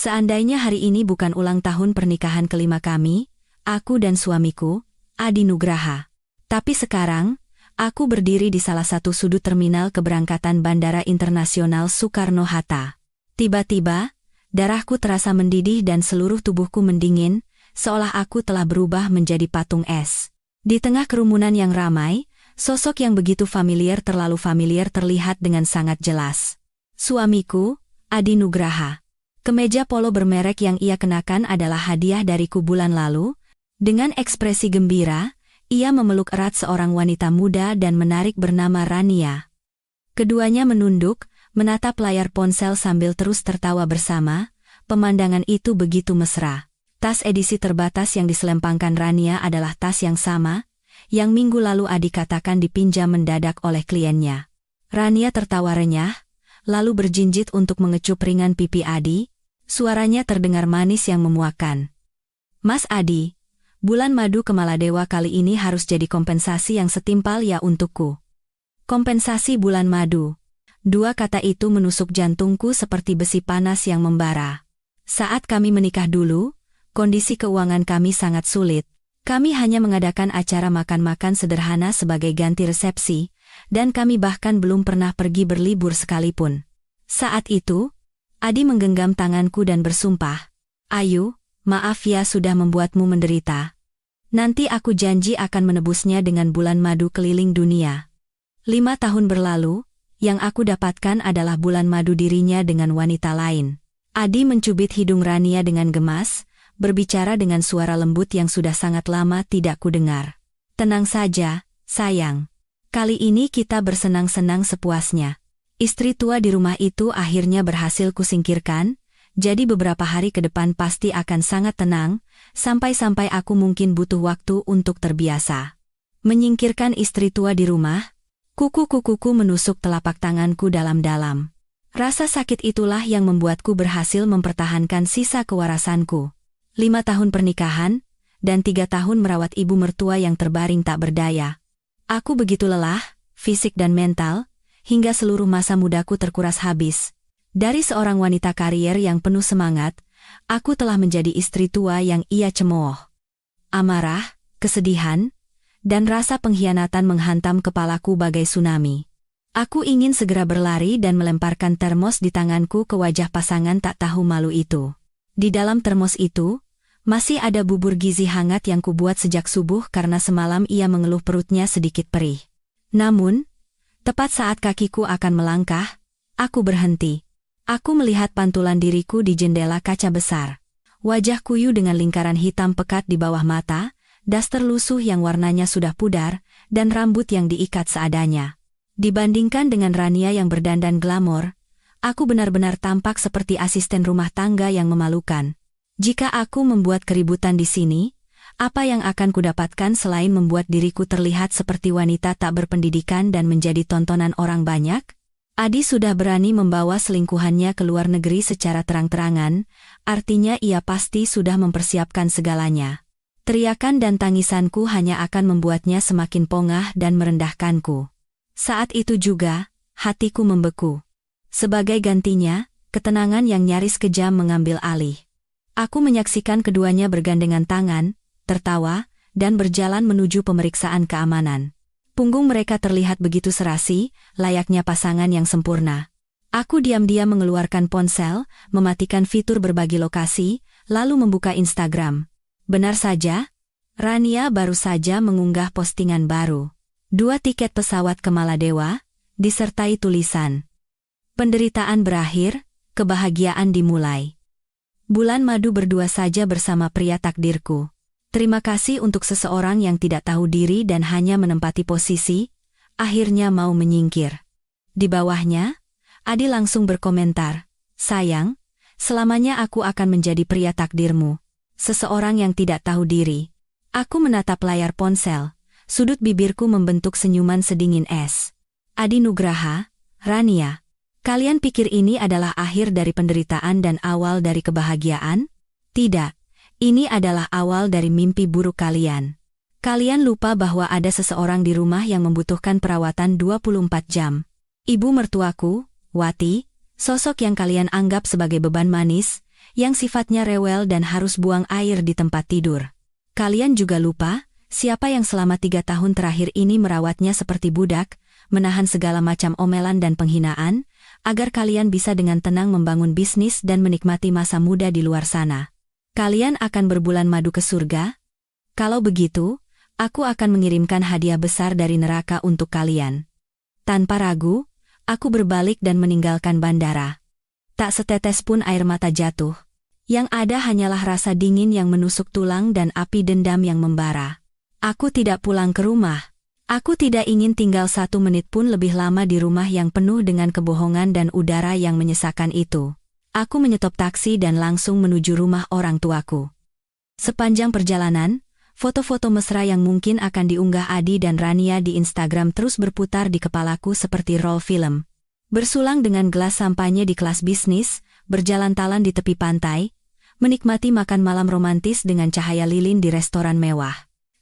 Seandainya hari ini bukan ulang tahun pernikahan kelima kami, aku dan suamiku, Adi Nugraha. Tapi sekarang, aku berdiri di salah satu sudut terminal keberangkatan Bandara Internasional Soekarno-Hatta. Tiba-tiba, darahku terasa mendidih dan seluruh tubuhku mendingin, seolah aku telah berubah menjadi patung es. Di tengah kerumunan yang ramai, sosok yang begitu terlalu familiar terlihat dengan sangat jelas. Suamiku, Adi Nugraha. Kemeja polo bermerek yang ia kenakan adalah hadiah dariku bulan lalu. Dengan ekspresi gembira, ia memeluk erat seorang wanita muda dan menarik bernama Rania. Keduanya menunduk, menatap layar ponsel sambil terus tertawa bersama. Pemandangan itu begitu mesra. Tas edisi terbatas yang diselempangkan Rania adalah tas yang sama, yang minggu lalu Adi katakan dipinjam mendadak oleh kliennya. Rania tertawa renyah, lalu berjinjit untuk mengecup ringan pipi Adi. Suaranya terdengar manis yang memuakkan. Mas Adi, bulan madu Kemaladewa kali ini harus jadi kompensasi yang setimpal ya untukku. Kompensasi bulan madu. Dua kata itu menusuk jantungku seperti besi panas yang membara. Saat kami menikah dulu, kondisi keuangan kami sangat sulit. Kami hanya mengadakan acara makan-makan sederhana sebagai ganti resepsi, dan kami bahkan belum pernah pergi berlibur sekalipun. Saat itu, Adi menggenggam tanganku dan bersumpah, "Ayu, maaf ya sudah membuatmu menderita. Nanti aku janji akan menebusnya dengan bulan madu keliling dunia." 5 tahun berlalu, yang aku dapatkan adalah bulan madu dirinya dengan wanita lain. Adi mencubit hidung Rania dengan gemas, berbicara dengan suara lembut yang sudah sangat lama tidak kudengar. "Tenang saja, sayang. Kali ini kita bersenang-senang sepuasnya. Istri tua di rumah itu akhirnya berhasil kusingkirkan, jadi beberapa hari ke depan pasti akan sangat tenang, sampai-sampai aku mungkin butuh waktu untuk terbiasa." Menyingkirkan istri tua di rumah, kuku-kukuku menusuk telapak tanganku dalam-dalam. Rasa sakit itulah yang membuatku berhasil mempertahankan sisa kewarasanku. 5 tahun pernikahan, dan 3 tahun merawat ibu mertua yang terbaring tak berdaya. Aku begitu lelah, fisik dan mental, hingga seluruh masa mudaku terkuras habis. Dari seorang wanita karier yang penuh semangat, aku telah menjadi istri tua yang ia cemooh. Amarah, kesedihan, dan rasa pengkhianatan menghantam kepalaku bagai tsunami. Aku ingin segera berlari dan melemparkan termos di tanganku ke wajah pasangan tak tahu malu itu. Di dalam termos itu, masih ada bubur gizi hangat yang kubuat sejak subuh karena semalam ia mengeluh perutnya sedikit perih. Namun, tepat saat kakiku akan melangkah, aku berhenti. Aku melihat pantulan diriku di jendela kaca besar. Wajah kuyu dengan lingkaran hitam pekat di bawah mata, daster lusuh yang warnanya sudah pudar, dan rambut yang diikat seadanya. Dibandingkan dengan Rania yang berdandan glamor, aku benar-benar tampak seperti asisten rumah tangga yang memalukan. Jika aku membuat keributan di sini, apa yang akan kudapatkan selain membuat diriku terlihat seperti wanita tak berpendidikan dan menjadi tontonan orang banyak? Adi sudah berani membawa selingkuhannya ke luar negeri secara terang-terangan, artinya ia pasti sudah mempersiapkan segalanya. Teriakan dan tangisanku hanya akan membuatnya semakin pongah dan merendahkanku. Saat itu juga, hatiku membeku. Sebagai gantinya, ketenangan yang nyaris kejam mengambil alih. Aku menyaksikan keduanya bergandengan tangan, tertawa, dan berjalan menuju pemeriksaan keamanan. Punggung mereka terlihat begitu serasi, layaknya pasangan yang sempurna. Aku diam-diam mengeluarkan ponsel, mematikan fitur berbagi lokasi, lalu membuka Instagram. Benar saja, Rania baru saja mengunggah postingan baru. 2 tiket pesawat ke Maladewa, disertai tulisan, "Penderitaan berakhir, kebahagiaan dimulai. Bulan madu berdua saja bersama pria takdirku. Terima kasih untuk seseorang yang tidak tahu diri dan hanya menempati posisi, akhirnya mau menyingkir." Di bawahnya, Adi langsung berkomentar, "Sayang, selamanya aku akan menjadi pria takdirmu. Seseorang yang tidak tahu diri." Aku menatap layar ponsel, sudut bibirku membentuk senyuman sedingin es. Adi Nugraha, Rania, kalian pikir ini adalah akhir dari penderitaan dan awal dari kebahagiaan? Tidak. Ini adalah awal dari mimpi buruk kalian. Kalian lupa bahwa ada seseorang di rumah yang membutuhkan perawatan 24 jam. Ibu mertuaku, Wati, sosok yang kalian anggap sebagai beban manis, yang sifatnya rewel dan harus buang air di tempat tidur. Kalian juga lupa, siapa yang selama 3 tahun terakhir ini merawatnya seperti budak, menahan segala macam omelan dan penghinaan, agar kalian bisa dengan tenang membangun bisnis dan menikmati masa muda di luar sana. Kalian akan berbulan madu ke surga? Kalau begitu, aku akan mengirimkan hadiah besar dari neraka untuk kalian. Tanpa ragu, aku berbalik dan meninggalkan bandara. Tak setetes pun air mata jatuh. Yang ada hanyalah rasa dingin yang menusuk tulang dan api dendam yang membara. Aku tidak pulang ke rumah. Aku tidak ingin tinggal 1 menit pun lebih lama di rumah yang penuh dengan kebohongan dan udara yang menyesakan itu. Aku menyetop taksi dan langsung menuju rumah orang tuaku. Sepanjang perjalanan, foto-foto mesra yang mungkin akan diunggah Adi dan Rania di Instagram terus berputar di kepalaku seperti roll film. Bersulang dengan gelas sampahnya di kelas bisnis, berjalan talan di tepi pantai, menikmati makan malam romantis dengan cahaya lilin di restoran mewah.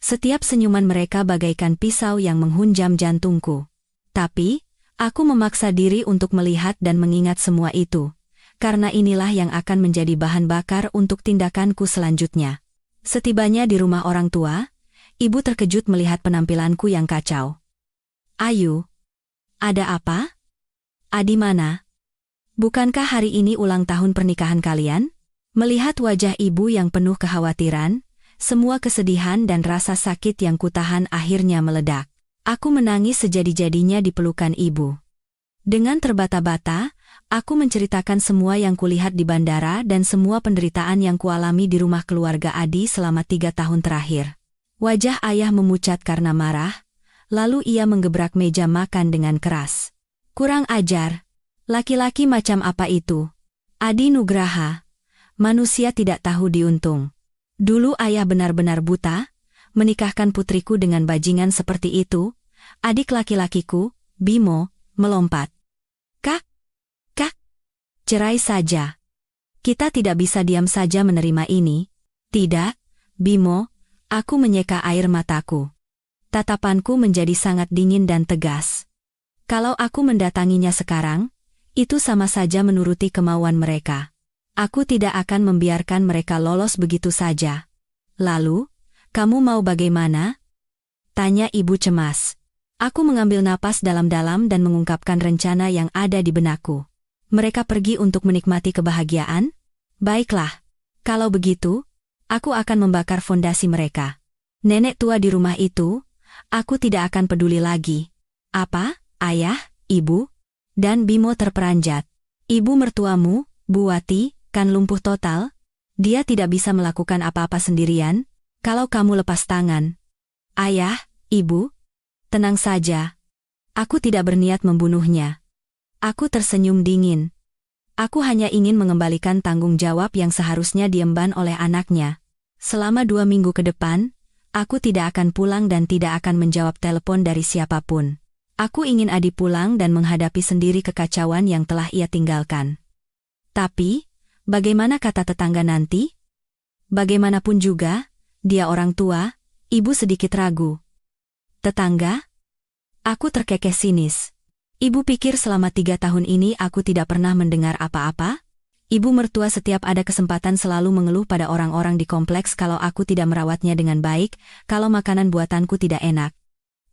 Setiap senyuman mereka bagaikan pisau yang menghunjam jantungku. Tapi, aku memaksa diri untuk melihat dan mengingat semua itu, karena inilah yang akan menjadi bahan bakar untuk tindakanku selanjutnya. Setibanya di rumah orang tua, ibu terkejut melihat penampilanku yang kacau. "Ayu, ada apa? Adi mana? Bukankah hari ini ulang tahun pernikahan kalian?" Melihat wajah ibu yang penuh kekhawatiran, semua kesedihan dan rasa sakit yang kutahan akhirnya meledak. Aku menangis sejadi-jadinya di pelukan ibu. Dengan terbata-bata, aku menceritakan semua yang kulihat di bandara dan semua penderitaan yang kualami di rumah keluarga Adi selama 3 tahun terakhir. Wajah ayah memucat karena marah, lalu ia menggebrak meja makan dengan keras. "Kurang ajar. Laki-laki macam apa itu? Adi Nugraha. Manusia tidak tahu diuntung. Dulu ayah benar-benar buta, menikahkan putriku dengan bajingan seperti itu. Adik laki-lakiku, Bimo, melompat. Kak, cerai saja. Kita tidak bisa diam saja menerima ini." "Tidak, Bimo," aku menyeka air mataku. Tatapanku menjadi sangat dingin dan tegas. Kalau aku mendatanginya sekarang, itu sama saja menuruti kemauan mereka. Aku tidak akan membiarkan mereka lolos begitu saja. "Lalu, kamu mau bagaimana?" tanya ibu cemas. Aku mengambil napas dalam-dalam dan mengungkapkan rencana yang ada di benakku. "Mereka pergi untuk menikmati kebahagiaan? Baiklah. Kalau begitu, aku akan membakar fondasi mereka. Nenek tua di rumah itu, aku tidak akan peduli lagi." "Apa, ayah, ibu?" Dan Bimo terperanjat. "Ibu mertuamu, Bu Wati, kan lumpuh total? Dia tidak bisa melakukan apa-apa sendirian, kalau kamu lepas tangan." "Ayah, ibu, tenang saja. Aku tidak berniat membunuhnya." Aku tersenyum dingin. Aku hanya ingin mengembalikan tanggung jawab yang seharusnya diemban oleh anaknya. Selama 2 minggu ke depan, aku tidak akan pulang dan tidak akan menjawab telepon dari siapapun. Aku ingin Adi pulang dan menghadapi sendiri kekacauan yang telah ia tinggalkan. Tapi, bagaimana kata tetangga nanti? Bagaimanapun juga, dia orang tua. Ibu sedikit ragu. "Tetangga?" Aku terkekeh sinis. "Ibu pikir selama 3 tahun ini aku tidak pernah mendengar apa-apa?" Ibu mertua setiap ada kesempatan selalu mengeluh pada orang-orang di kompleks kalau aku tidak merawatnya dengan baik, kalau makanan buatanku tidak enak.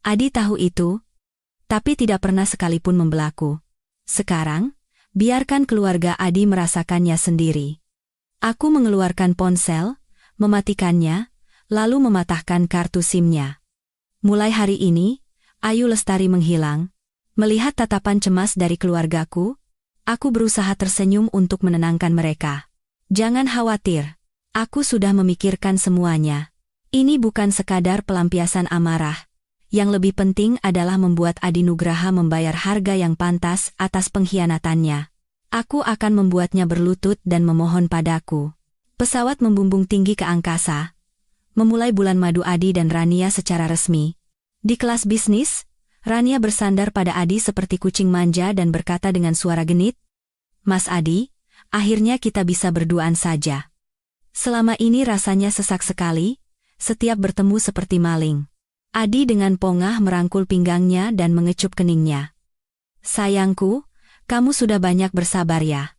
Adi tahu itu, tapi tidak pernah sekalipun membelaku. Sekarang, biarkan keluarga Adi merasakannya sendiri. Aku mengeluarkan ponsel, mematikannya, lalu mematahkan kartu SIM-nya. Mulai hari ini, Ayu Lestari menghilang. Melihat tatapan cemas dari keluargaku, aku berusaha tersenyum untuk menenangkan mereka. "Jangan khawatir. Aku sudah memikirkan semuanya. Ini bukan sekadar pelampiasan amarah. Yang lebih penting adalah membuat Adi Nugraha membayar harga yang pantas atas pengkhianatannya. Aku akan membuatnya berlutut dan memohon padaku." Pesawat membumbung tinggi ke angkasa, memulai bulan madu Adi dan Rania secara resmi. Di kelas bisnis, Rania bersandar pada Adi seperti kucing manja dan berkata dengan suara genit, "Mas Adi, akhirnya kita bisa berduaan saja. Selama ini rasanya sesak sekali, setiap bertemu seperti maling." Adi dengan pongah merangkul pinggangnya dan mengecup keningnya. "Sayangku, kamu sudah banyak bersabar ya.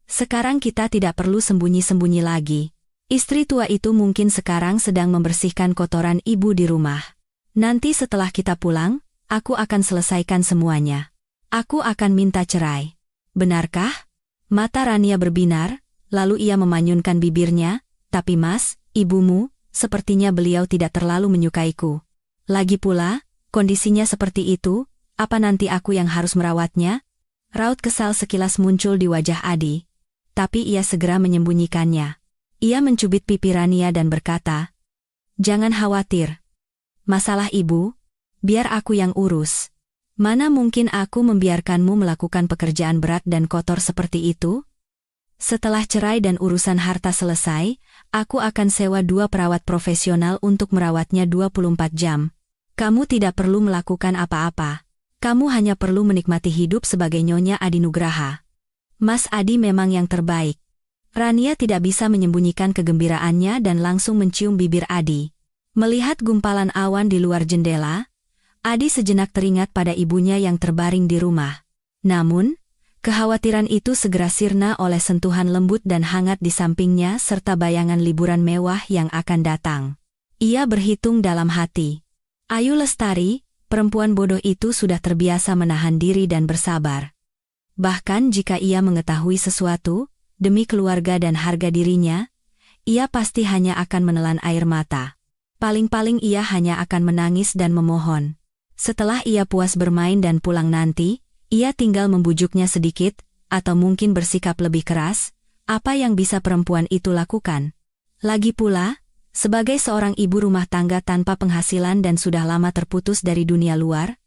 Sekarang kita tidak perlu sembunyi-sembunyi lagi. Istri tua itu mungkin sekarang sedang membersihkan kotoran ibu di rumah. Nanti setelah kita pulang, aku akan selesaikan semuanya. Aku akan minta cerai. Benarkah? Mata Rania berbinar, lalu ia memanyunkan bibirnya, tapi Mas, ibumu, sepertinya beliau tidak terlalu menyukaiku. Lagi pula, kondisinya seperti itu, apa nanti aku yang harus merawatnya? Raut kesal sekilas muncul di wajah Adi. Tapi ia segera menyembunyikannya. Ia mencubit pipi Rania dan berkata, "Jangan khawatir. Masalah ibu, biar aku yang urus. Mana mungkin aku membiarkanmu melakukan pekerjaan berat dan kotor seperti itu? Setelah cerai dan urusan harta selesai, aku akan sewa 2 perawat profesional untuk merawatnya 24 jam. Kamu tidak perlu melakukan apa-apa. Kamu hanya perlu menikmati hidup sebagai Nyonya Adi Nugraha." Mas Adi memang yang terbaik. Rania tidak bisa menyembunyikan kegembiraannya dan langsung mencium bibir Adi. Melihat gumpalan awan di luar jendela, Adi sejenak teringat pada ibunya yang terbaring di rumah. Namun, kekhawatiran itu segera sirna oleh sentuhan lembut dan hangat di sampingnya serta bayangan liburan mewah yang akan datang. Ia berhitung dalam hati. Ayu Lestari, perempuan bodoh itu sudah terbiasa menahan diri dan bersabar. Bahkan jika ia mengetahui sesuatu, demi keluarga dan harga dirinya, ia pasti hanya akan menelan air mata. Paling-paling ia hanya akan menangis dan memohon. Setelah ia puas bermain dan pulang nanti, ia tinggal membujuknya sedikit, atau mungkin bersikap lebih keras. Apa yang bisa perempuan itu lakukan? Lagi pula, sebagai seorang ibu rumah tangga tanpa penghasilan dan sudah lama terputus dari dunia luar,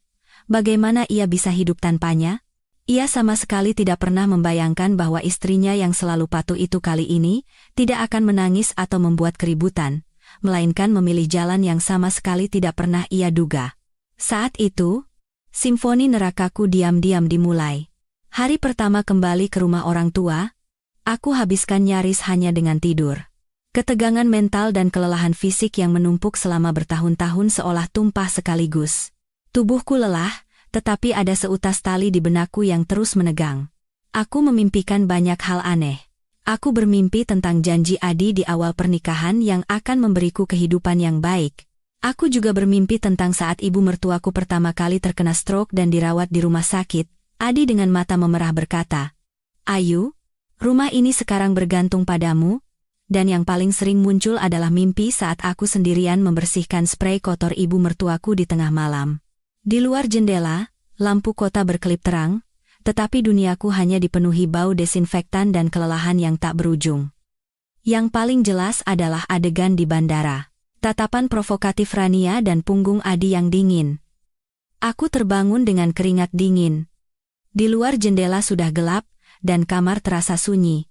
bagaimana ia bisa hidup tanpanya? Ia sama sekali tidak pernah membayangkan bahwa istrinya yang selalu patuh itu kali ini tidak akan menangis atau membuat keributan, melainkan memilih jalan yang sama sekali tidak pernah ia duga. Saat itu, simfoni nerakaku diam-diam dimulai. Hari pertama kembali ke rumah orang tua, aku habiskan nyaris hanya dengan tidur. Ketegangan mental dan kelelahan fisik yang menumpuk selama bertahun-tahun seolah tumpah sekaligus. Tubuhku lelah, tetapi ada seutas tali di benakku yang terus menegang. Aku memimpikan banyak hal aneh. Aku bermimpi tentang janji Adi di awal pernikahan yang akan memberiku kehidupan yang baik. Aku juga bermimpi tentang saat ibu mertuaku pertama kali terkena stroke dan dirawat di rumah sakit. Adi dengan mata memerah berkata, "Ayu, rumah ini sekarang bergantung padamu." Dan yang paling sering muncul adalah mimpi saat aku sendirian membersihkan sprei kotor ibu mertuaku di tengah malam. Di luar jendela, lampu kota berkelip terang, tetapi duniaku hanya dipenuhi bau desinfektan dan kelelahan yang tak berujung. Yang paling jelas adalah adegan di bandara. Tatapan provokatif Rania dan punggung Adi yang dingin. Aku terbangun dengan keringat dingin. Di luar jendela sudah gelap, dan kamar terasa sunyi.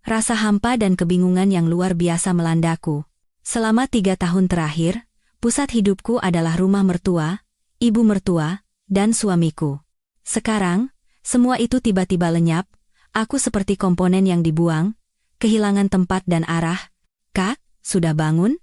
Rasa hampa dan kebingungan yang luar biasa melandaku. Selama 3 tahun terakhir, pusat hidupku adalah rumah mertua, ibu mertua, dan suamiku. Sekarang, semua itu tiba-tiba lenyap, aku seperti komponen yang dibuang, kehilangan tempat dan arah. "Kak, sudah bangun?"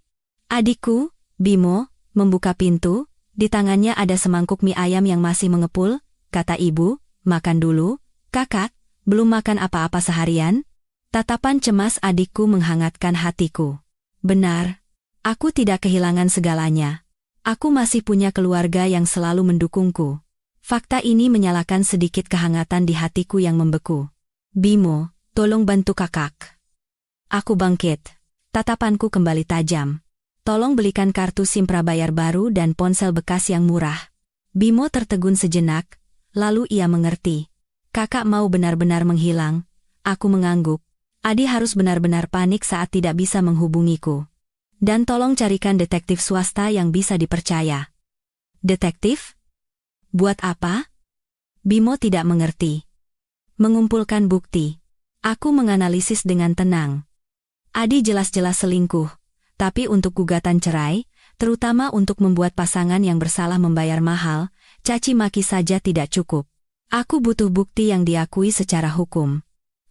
Adikku, Bimo, membuka pintu, di tangannya ada semangkuk mie ayam yang masih mengepul, kata ibu, "Makan dulu, kakak, belum makan apa-apa seharian?" Tatapan cemas adikku menghangatkan hatiku. Benar, aku tidak kehilangan segalanya. Aku masih punya keluarga yang selalu mendukungku. Fakta ini menyalakan sedikit kehangatan di hatiku yang membeku. "Bimo, tolong bantu kakak." Aku bangkit. Tatapanku kembali tajam. "Tolong belikan kartu SIM prabayar baru dan ponsel bekas yang murah." Bimo tertegun sejenak, lalu ia mengerti. "Kakak mau benar-benar menghilang?" Aku mengangguk. Adi harus benar-benar panik saat tidak bisa menghubungiku. "Dan tolong carikan detektif swasta yang bisa dipercaya." "Detektif? Buat apa?" Bimo tidak mengerti. "Mengumpulkan bukti." Aku menganalisis dengan tenang. Adi jelas-jelas selingkuh. Tapi untuk gugatan cerai, terutama untuk membuat pasangan yang bersalah membayar mahal, caci maki saja tidak cukup. Aku butuh bukti yang diakui secara hukum.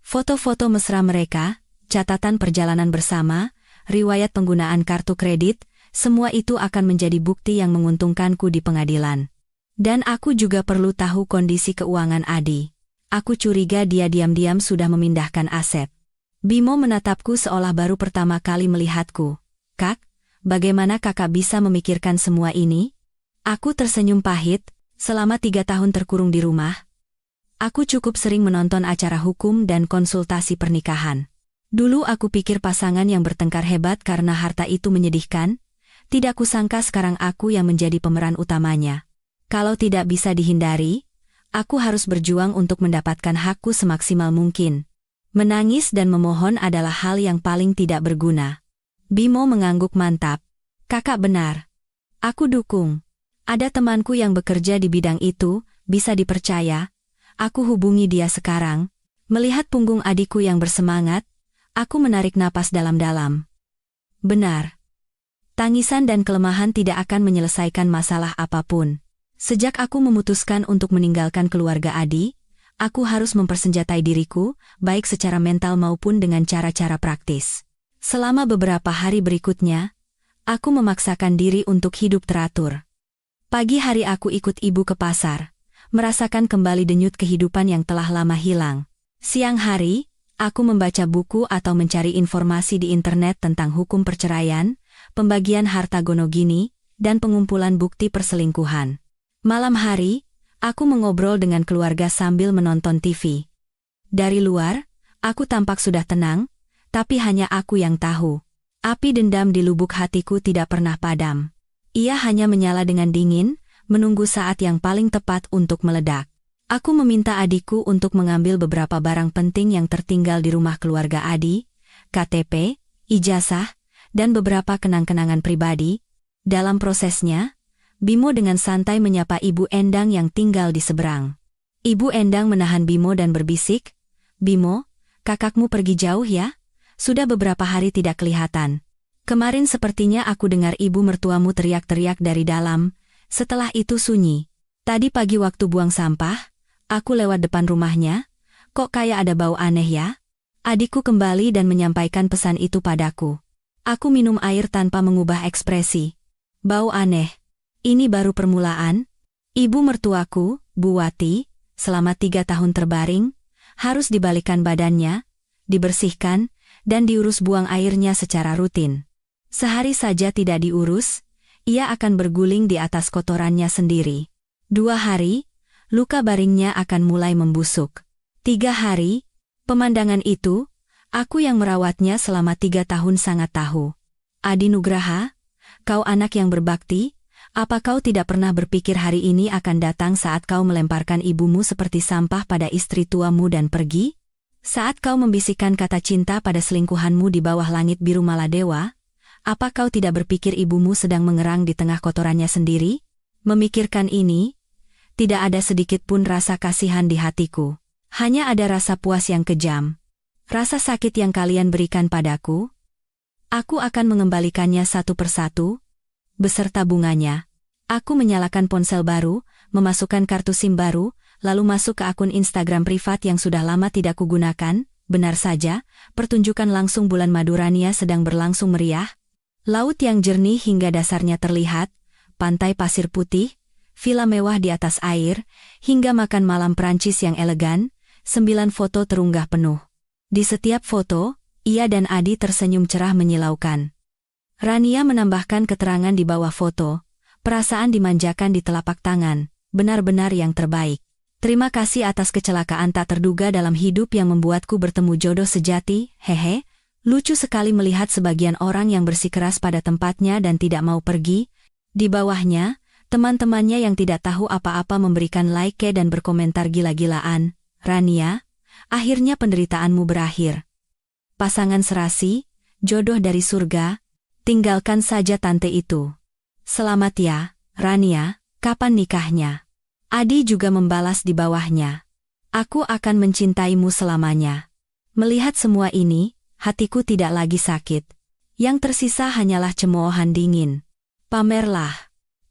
Foto-foto mesra mereka, catatan perjalanan bersama, riwayat penggunaan kartu kredit, semua itu akan menjadi bukti yang menguntungkanku di pengadilan. Dan aku juga perlu tahu kondisi keuangan Adi. Aku curiga dia diam-diam sudah memindahkan aset. Bimo menatapku seolah baru pertama kali melihatku. Kak, bagaimana kakak bisa memikirkan semua ini? Aku tersenyum pahit. Selama 3 tahun terkurung di rumah, aku cukup sering menonton acara hukum dan konsultasi pernikahan. Dulu aku pikir pasangan yang bertengkar hebat karena harta itu menyedihkan. Tidak kusangka sekarang aku yang menjadi pemeran utamanya. Kalau tidak bisa dihindari, aku harus berjuang untuk mendapatkan hakku semaksimal mungkin. Menangis dan memohon adalah hal yang paling tidak berguna. Bimo mengangguk mantap. Kakak benar. Aku dukung. Ada temanku yang bekerja di bidang itu, bisa dipercaya. Aku hubungi dia sekarang. Melihat punggung adikku yang bersemangat, aku menarik napas dalam-dalam. Benar. Tangisan dan kelemahan tidak akan menyelesaikan masalah apapun. Sejak aku memutuskan untuk meninggalkan keluarga Adi, aku harus mempersenjatai diriku, baik secara mental maupun dengan cara-cara praktis. Selama beberapa hari berikutnya, aku memaksakan diri untuk hidup teratur. Pagi hari aku ikut ibu ke pasar, merasakan kembali denyut kehidupan yang telah lama hilang. Siang hari, aku membaca buku atau mencari informasi di internet tentang hukum perceraian, pembagian harta gono gini, dan pengumpulan bukti perselingkuhan. Malam hari, aku mengobrol dengan keluarga sambil menonton TV. Dari luar, aku tampak sudah tenang, tapi hanya aku yang tahu. Api dendam di lubuk hatiku tidak pernah padam. Ia hanya menyala dengan dingin, menunggu saat yang paling tepat untuk meledak. Aku meminta adikku untuk mengambil beberapa barang penting yang tertinggal di rumah keluarga Adi, KTP, ijazah, dan beberapa kenang-kenangan pribadi. Dalam prosesnya, Bimo dengan santai menyapa Ibu Endang yang tinggal di seberang. Ibu Endang menahan Bimo dan berbisik, "Bimo, kakakmu pergi jauh ya? Sudah beberapa hari tidak kelihatan. Kemarin sepertinya aku dengar ibu mertuamu teriak-teriak dari dalam, setelah itu sunyi. Tadi pagi waktu buang sampah, aku lewat depan rumahnya, kok kayak ada bau aneh ya?" Adikku kembali dan menyampaikan pesan itu padaku. Aku minum air tanpa mengubah ekspresi. Bau aneh. Ini baru permulaan. Ibu mertuaku, Bu Wati, selama 3 tahun terbaring, harus dibalikan badannya, dibersihkan, dan diurus buang airnya secara rutin. Sehari saja tidak diurus, ia akan berguling di atas kotorannya sendiri. 2 hari, luka baringnya akan mulai membusuk. 3 hari, pemandangan itu, aku yang merawatnya selama 3 tahun sangat tahu. Adi Nugraha, kau anak yang berbakti, apa kau tidak pernah berpikir hari ini akan datang saat kau melemparkan ibumu seperti sampah pada istri tuamu dan pergi? Saat kau membisikkan kata cinta pada selingkuhanmu di bawah langit biru Maladewa, apa kau tidak berpikir ibumu sedang mengerang di tengah kotorannya sendiri? Memikirkan ini, tidak ada sedikit pun rasa kasihan di hatiku. Hanya ada rasa puas yang kejam. Rasa sakit yang kalian berikan padaku, aku akan mengembalikannya satu persatu, beserta bunganya. Aku menyalakan ponsel baru, memasukkan kartu SIM baru, lalu masuk ke akun Instagram privat yang sudah lama tidak kugunakan. Benar saja, pertunjukan langsung bulan Madurania sedang berlangsung meriah. Laut yang jernih hingga dasarnya terlihat, pantai pasir putih, villa mewah di atas air, hingga makan malam Prancis yang elegan. 9 foto terunggah penuh. Di setiap foto, ia dan Adi tersenyum cerah menyilaukan. Rania menambahkan keterangan di bawah foto, perasaan dimanjakan di telapak tangan, benar-benar yang terbaik. Terima kasih atas kecelakaan tak terduga dalam hidup yang membuatku bertemu jodoh sejati, hehe. Lucu sekali melihat sebagian orang yang bersikeras pada tempatnya dan tidak mau pergi. Di bawahnya, teman-temannya yang tidak tahu apa-apa memberikan like dan berkomentar gila-gilaan. Rania, akhirnya penderitaanmu berakhir. Pasangan serasi, jodoh dari surga, tinggalkan saja tante itu. Selamat ya, Rania, kapan nikahnya? Adi juga membalas di bawahnya. Aku akan mencintaimu selamanya. Melihat semua ini, hatiku tidak lagi sakit. Yang tersisa hanyalah cemoohan dingin. Pamerlah.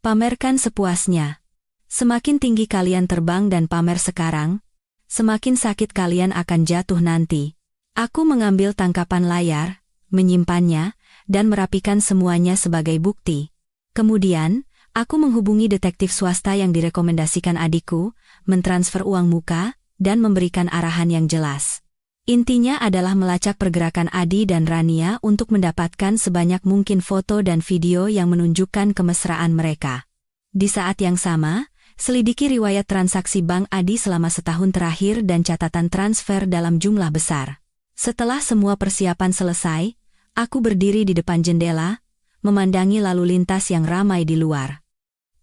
Pamerkan sepuasnya. Semakin tinggi kalian terbang dan pamer sekarang, semakin sakit kalian akan jatuh nanti. Aku mengambil tangkapan layar, menyimpannya, dan merapikan semuanya sebagai bukti. Kemudian, aku menghubungi detektif swasta yang direkomendasikan adikku, mentransfer uang muka, dan memberikan arahan yang jelas. Intinya adalah melacak pergerakan Adi dan Rania untuk mendapatkan sebanyak mungkin foto dan video yang menunjukkan kemesraan mereka. Di saat yang sama, selidiki riwayat transaksi bank Adi selama setahun terakhir dan catatan transfer dalam jumlah besar. Setelah semua persiapan selesai, aku berdiri di depan jendela, memandangi lalu lintas yang ramai di luar.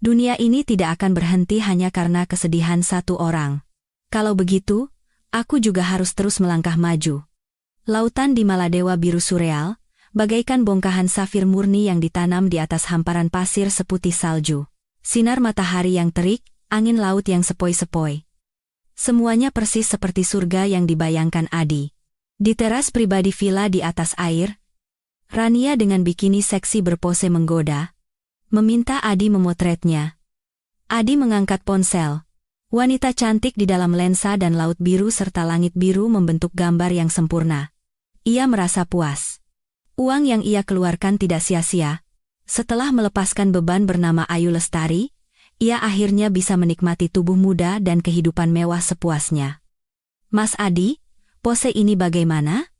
Dunia ini tidak akan berhenti hanya karena kesedihan satu orang. Kalau begitu, aku juga harus terus melangkah maju. Lautan di Maladewa biru surreal, bagaikan bongkahan safir murni yang ditanam di atas hamparan pasir seputih salju. Sinar matahari yang terik, angin laut yang sepoi-sepoi. Semuanya persis seperti surga yang dibayangkan Adi. Di teras pribadi villa di atas air, Rania dengan bikini seksi berpose menggoda, meminta Adi memotretnya. Adi mengangkat ponsel. Wanita cantik di dalam lensa dan laut biru serta langit biru membentuk gambar yang sempurna. Ia merasa puas. Uang yang ia keluarkan tidak sia-sia. Setelah melepaskan beban bernama Ayu Lestari, ia akhirnya bisa menikmati tubuh muda dan kehidupan mewah sepuasnya. Mas Adi, pose ini bagaimana?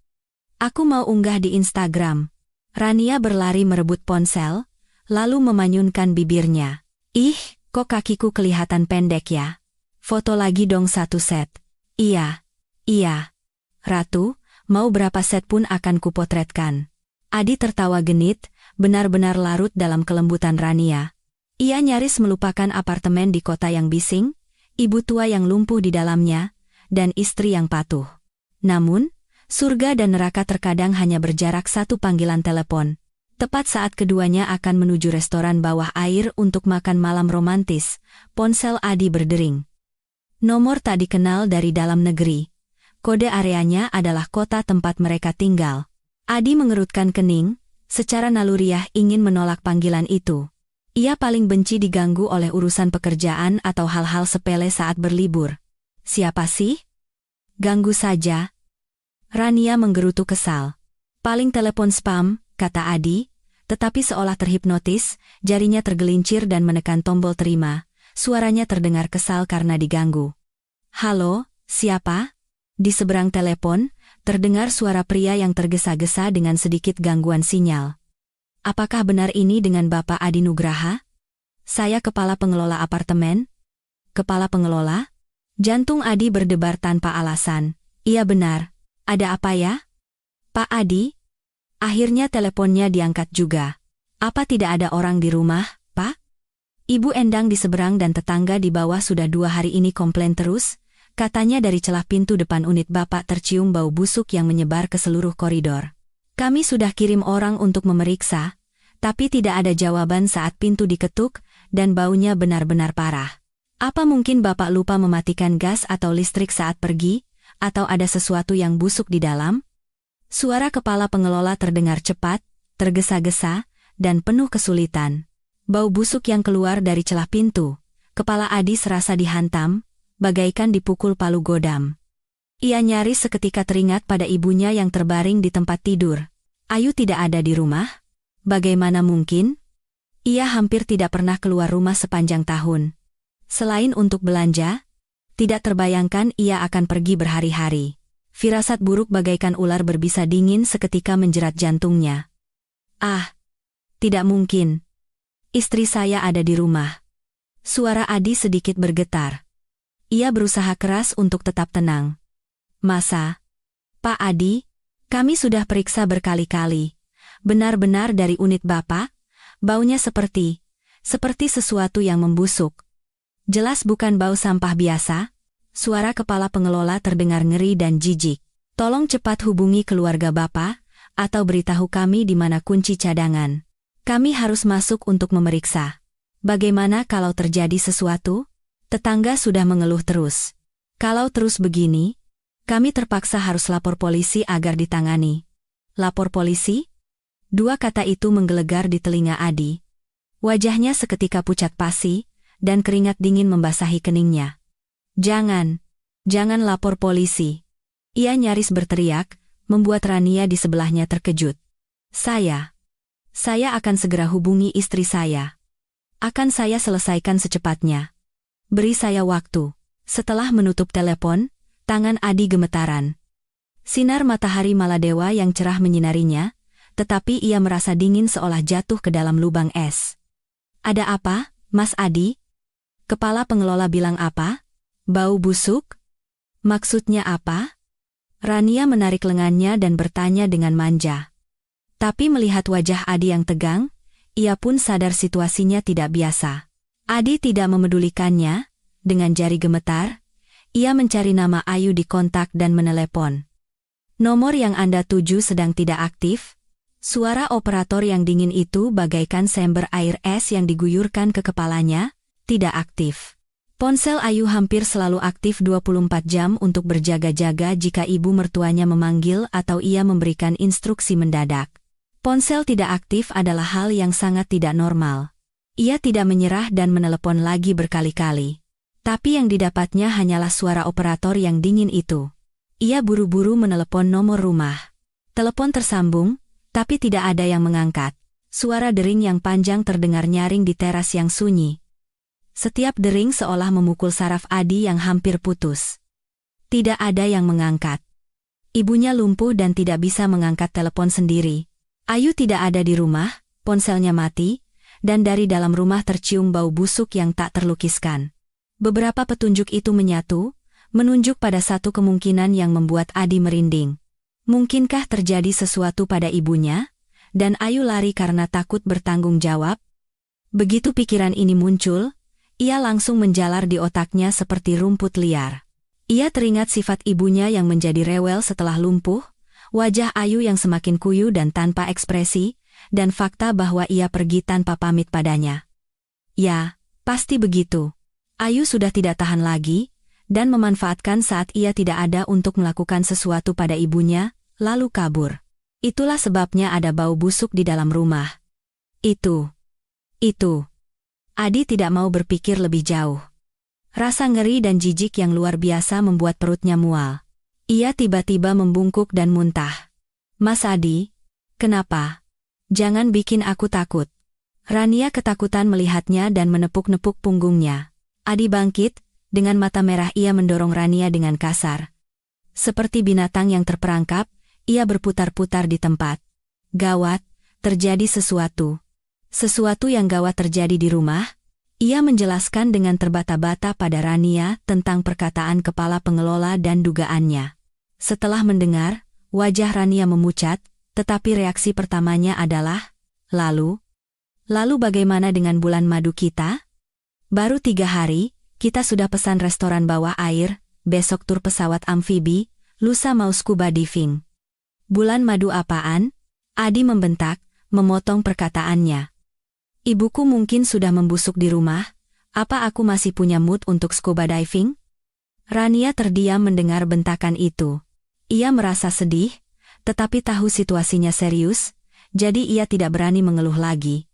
Aku mau unggah di Instagram. Rania berlari merebut ponsel, lalu memanyunkan bibirnya. Ih, kok kakiku kelihatan pendek ya? Foto lagi dong satu set. Iya. Ratu, mau berapa set pun akan kupotretkan. Adi tertawa genit, benar-benar larut dalam kelembutan Rania. Ia nyaris melupakan apartemen di kota yang bising, ibu tua yang lumpuh di dalamnya, dan istri yang patuh. Namun, surga dan neraka terkadang hanya berjarak satu panggilan telepon. Tepat saat keduanya akan menuju restoran bawah air untuk makan malam romantis, ponsel Adi berdering. Nomor tak dikenal dari dalam negeri. Kode areanya adalah kota tempat mereka tinggal. Adi mengerutkan kening, secara naluriah ingin menolak panggilan itu. Ia paling benci diganggu oleh urusan pekerjaan atau hal-hal sepele saat berlibur. Siapa sih? Ganggu saja. Rania menggerutu kesal. Paling telepon spam, kata Adi, tetapi seolah terhipnotis, jarinya tergelincir dan menekan tombol terima. Suaranya terdengar kesal karena diganggu. Halo, siapa? Di seberang telepon, terdengar suara pria yang tergesa-gesa dengan sedikit gangguan sinyal. Apakah benar ini dengan Bapak Adi Nugraha? Saya kepala pengelola apartemen. Kepala pengelola? Jantung Adi berdebar tanpa alasan. Iya benar. Ada apa ya? Pak Adi? Akhirnya teleponnya diangkat juga. Apa tidak ada orang di rumah, Pak? Ibu Endang di seberang dan tetangga di bawah sudah 2 hari ini komplain terus, katanya dari celah pintu depan unit Bapak tercium bau busuk yang menyebar ke seluruh koridor. Kami sudah kirim orang untuk memeriksa, tapi tidak ada jawaban saat pintu diketuk, dan baunya benar-benar parah. Apa mungkin Bapak lupa mematikan gas atau listrik saat pergi, atau ada sesuatu yang busuk di dalam? Suara kepala pengelola terdengar cepat, tergesa-gesa, dan penuh kesulitan. Bau busuk yang keluar dari celah pintu. Kepala Adi serasa dihantam, bagaikan dipukul palu godam. Ia nyaris seketika teringat pada ibunya yang terbaring di tempat tidur. Ayu tidak ada di rumah? Bagaimana mungkin? Ia hampir tidak pernah keluar rumah sepanjang tahun. Selain untuk belanja, tidak terbayangkan ia akan pergi berhari-hari. Firasat buruk bagaikan ular berbisa dingin seketika menjerat jantungnya. Ah, tidak mungkin. Istri saya ada di rumah. Suara Adi sedikit bergetar. Ia berusaha keras untuk tetap tenang. Masa? Pak Adi, kami sudah periksa berkali-kali. Benar-benar dari unit Bapak, baunya seperti sesuatu yang membusuk. Jelas bukan bau sampah biasa. Suara kepala pengelola terdengar ngeri dan jijik. Tolong cepat hubungi keluarga Bapak, atau beritahu kami di mana kunci cadangan. Kami harus masuk untuk memeriksa. Bagaimana kalau terjadi sesuatu? Tetangga sudah mengeluh terus. Kalau terus begini, kami terpaksa harus lapor polisi agar ditangani. Lapor polisi? 2 kata itu menggelegar di telinga Adi. Wajahnya seketika pucat pasi, dan keringat dingin membasahi keningnya. Jangan lapor polisi. Ia nyaris berteriak, membuat Rania di sebelahnya terkejut. Saya akan segera hubungi istri saya. Akan saya selesaikan secepatnya. Beri saya waktu. Setelah menutup telepon, Tangan Adi gemetaran. Sinar matahari Maladewa yang cerah menyinarinya, tetapi ia merasa dingin seolah jatuh ke dalam lubang es. Ada apa, Mas Adi? Kepala pengelola bilang apa? Bau busuk? Maksudnya apa? Rania menarik lengannya dan bertanya dengan manja. Tapi melihat wajah Adi yang tegang, ia pun sadar situasinya tidak biasa. Adi tidak memedulikannya, dengan jari gemetar, ia mencari nama Ayu di kontak dan menelepon. Nomor yang Anda tuju sedang tidak aktif. Suara operator yang dingin itu bagaikan sember air es yang diguyurkan ke kepalanya, tidak aktif. Ponsel Ayu hampir selalu aktif 24 jam untuk berjaga-jaga jika ibu mertuanya memanggil atau ia memberikan instruksi mendadak. Ponsel tidak aktif adalah hal yang sangat tidak normal. Ia tidak menyerah dan menelepon lagi berkali-kali. Tapi yang didapatnya hanyalah suara operator yang dingin itu. Ia buru-buru menelepon nomor rumah. Telepon tersambung, tapi tidak ada yang mengangkat. Suara dering yang panjang terdengar nyaring di teras yang sunyi. Setiap dering seolah memukul saraf Adi yang hampir putus. Tidak ada yang mengangkat. Ibunya lumpuh dan tidak bisa mengangkat telepon sendiri. Ayu tidak ada di rumah, ponselnya mati, dan dari dalam rumah tercium bau busuk yang tak terlukiskan. Beberapa petunjuk itu menyatu, menunjuk pada satu kemungkinan yang membuat Adi merinding. Mungkinkah terjadi sesuatu pada ibunya? Dan Ayu lari karena takut bertanggung jawab? Begitu pikiran ini muncul, ia langsung menjalar di otaknya seperti rumput liar. Ia teringat sifat ibunya yang menjadi rewel setelah lumpuh, wajah Ayu yang semakin kuyu dan tanpa ekspresi, dan fakta bahwa ia pergi tanpa pamit padanya. Ya, pasti begitu. Ayu sudah tidak tahan lagi, dan memanfaatkan saat ia tidak ada untuk melakukan sesuatu pada ibunya, lalu kabur. Itulah sebabnya ada bau busuk di dalam rumah. Itu. Adi tidak mau berpikir lebih jauh. Rasa ngeri dan jijik yang luar biasa membuat perutnya mual. Ia tiba-tiba membungkuk dan muntah. Mas Adi, kenapa? Jangan bikin aku takut. Rania ketakutan melihatnya dan menepuk-nepuk punggungnya. Adi bangkit, dengan mata merah ia mendorong Rania dengan kasar. Seperti binatang yang terperangkap, ia berputar-putar di tempat. Gawat, terjadi sesuatu. Sesuatu yang gawat terjadi di rumah. Ia menjelaskan dengan terbata-bata pada Rania tentang perkataan kepala pengelola dan dugaannya. Setelah mendengar, wajah Rania memucat, tetapi reaksi pertamanya adalah, Lalu bagaimana dengan bulan madu kita? Baru 3 hari, kita sudah pesan restoran bawah air, besok tur pesawat amfibi, lusa mau scuba diving. Bulan madu apaan? Adi membentak, memotong perkataannya. Ibuku mungkin sudah membusuk di rumah, apa aku masih punya mood untuk scuba diving? Rania terdiam mendengar bentakan itu. Ia merasa sedih, tetapi tahu situasinya serius, jadi ia tidak berani mengeluh lagi.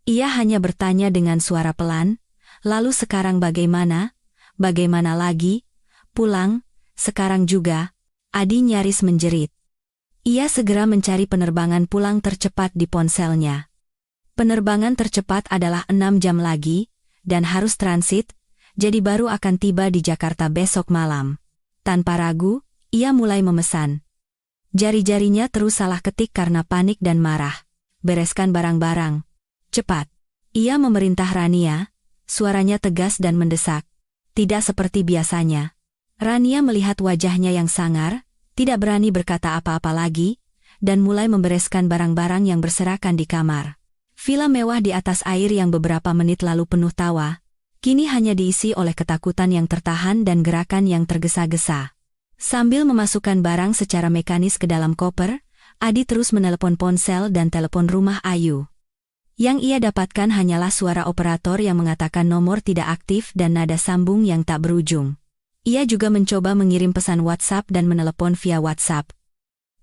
Ia hanya bertanya dengan suara pelan, lalu sekarang bagaimana? Bagaimana lagi? Pulang? Sekarang juga? Adi nyaris menjerit. Ia segera mencari penerbangan pulang tercepat di ponselnya. Penerbangan tercepat adalah 6 jam lagi, dan harus transit, jadi baru akan tiba di Jakarta besok malam. Tanpa ragu, ia mulai memesan. Jari-jarinya terus salah ketik karena panik dan marah. Bereskan barang-barang. Cepat. Ia memerintah Rania, suaranya tegas dan mendesak. Tidak seperti biasanya. Rania melihat wajahnya yang sangar, tidak berani berkata apa-apa lagi, dan mulai membereskan barang-barang yang berserakan di kamar. Villa mewah di atas air yang beberapa menit lalu penuh tawa, kini hanya diisi oleh ketakutan yang tertahan dan gerakan yang tergesa-gesa. Sambil memasukkan barang secara mekanis ke dalam koper, Adi terus menelepon ponsel dan telepon rumah Ayu. Yang ia dapatkan hanyalah suara operator yang mengatakan nomor tidak aktif dan nada sambung yang tak berujung. Ia juga mencoba mengirim pesan WhatsApp dan menelepon via WhatsApp.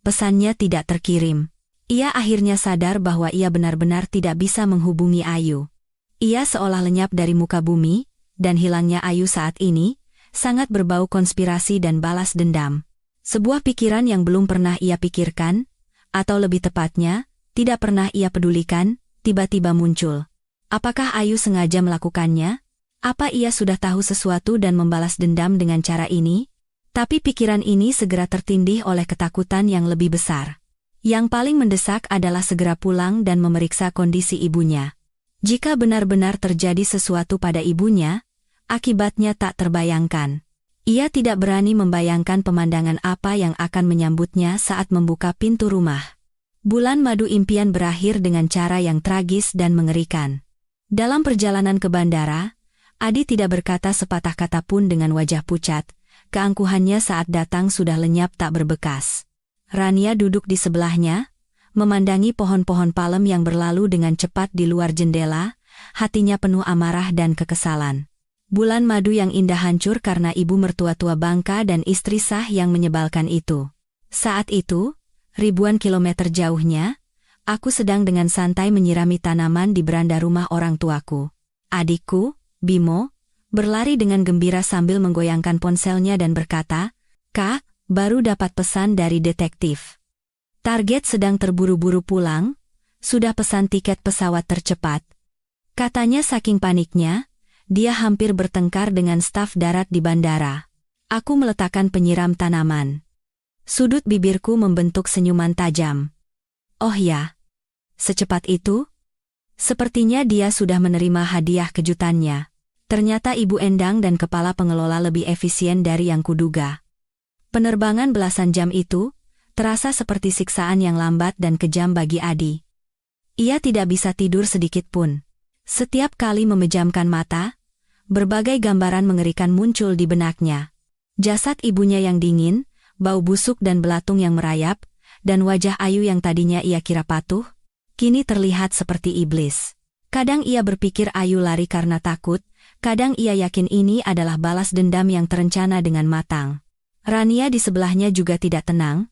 Pesannya tidak terkirim. Ia akhirnya sadar bahwa ia benar-benar tidak bisa menghubungi Ayu. Ia seolah lenyap dari muka bumi, dan hilangnya Ayu saat ini, sangat berbau konspirasi dan balas dendam. Sebuah pikiran yang belum pernah ia pikirkan, atau lebih tepatnya, tidak pernah ia pedulikan, tiba-tiba muncul. Apakah Ayu sengaja melakukannya? Apa ia sudah tahu sesuatu dan membalas dendam dengan cara ini? Tapi pikiran ini segera tertindih oleh ketakutan yang lebih besar. Yang paling mendesak adalah segera pulang dan memeriksa kondisi ibunya. Jika benar-benar terjadi sesuatu pada ibunya, akibatnya tak terbayangkan. Ia tidak berani membayangkan pemandangan apa yang akan menyambutnya saat membuka pintu rumah. Bulan madu impian berakhir dengan cara yang tragis dan mengerikan. Dalam perjalanan ke bandara, Adi tidak berkata sepatah kata pun dengan wajah pucat. Keangkuhannya saat datang sudah lenyap tak berbekas. Rania duduk di sebelahnya, memandangi pohon-pohon palem yang berlalu dengan cepat di luar jendela, hatinya penuh amarah dan kekesalan. Bulan madu yang indah hancur karena ibu mertua tua bangka dan istri sah yang menyebalkan itu. Saat itu, ribuan kilometer jauhnya, aku sedang dengan santai menyirami tanaman di beranda rumah orang tuaku. Adikku, Bimo, berlari dengan gembira sambil menggoyangkan ponselnya dan berkata, "Kak, baru dapat pesan dari detektif. Target sedang terburu-buru pulang, sudah pesan tiket pesawat tercepat." Katanya saking paniknya, dia hampir bertengkar dengan staf darat di bandara. Aku meletakkan penyiram tanaman. Sudut bibirku membentuk senyuman tajam. Oh ya, secepat itu? Sepertinya dia sudah menerima hadiah kejutannya. Ternyata Ibu Endang dan kepala pengelola lebih efisien dari yang kuduga. Penerbangan belasan jam itu terasa seperti siksaan yang lambat dan kejam bagi Adi. Ia tidak bisa tidur sedikit pun. Setiap kali memejamkan mata, berbagai gambaran mengerikan muncul di benaknya. Jasad ibunya yang dingin, bau busuk dan belatung yang merayap, dan wajah Ayu yang tadinya ia kira patuh, kini terlihat seperti iblis. Kadang ia berpikir Ayu lari karena takut, kadang ia yakin ini adalah balas dendam yang terencana dengan matang. Rania di sebelahnya juga tidak tenang.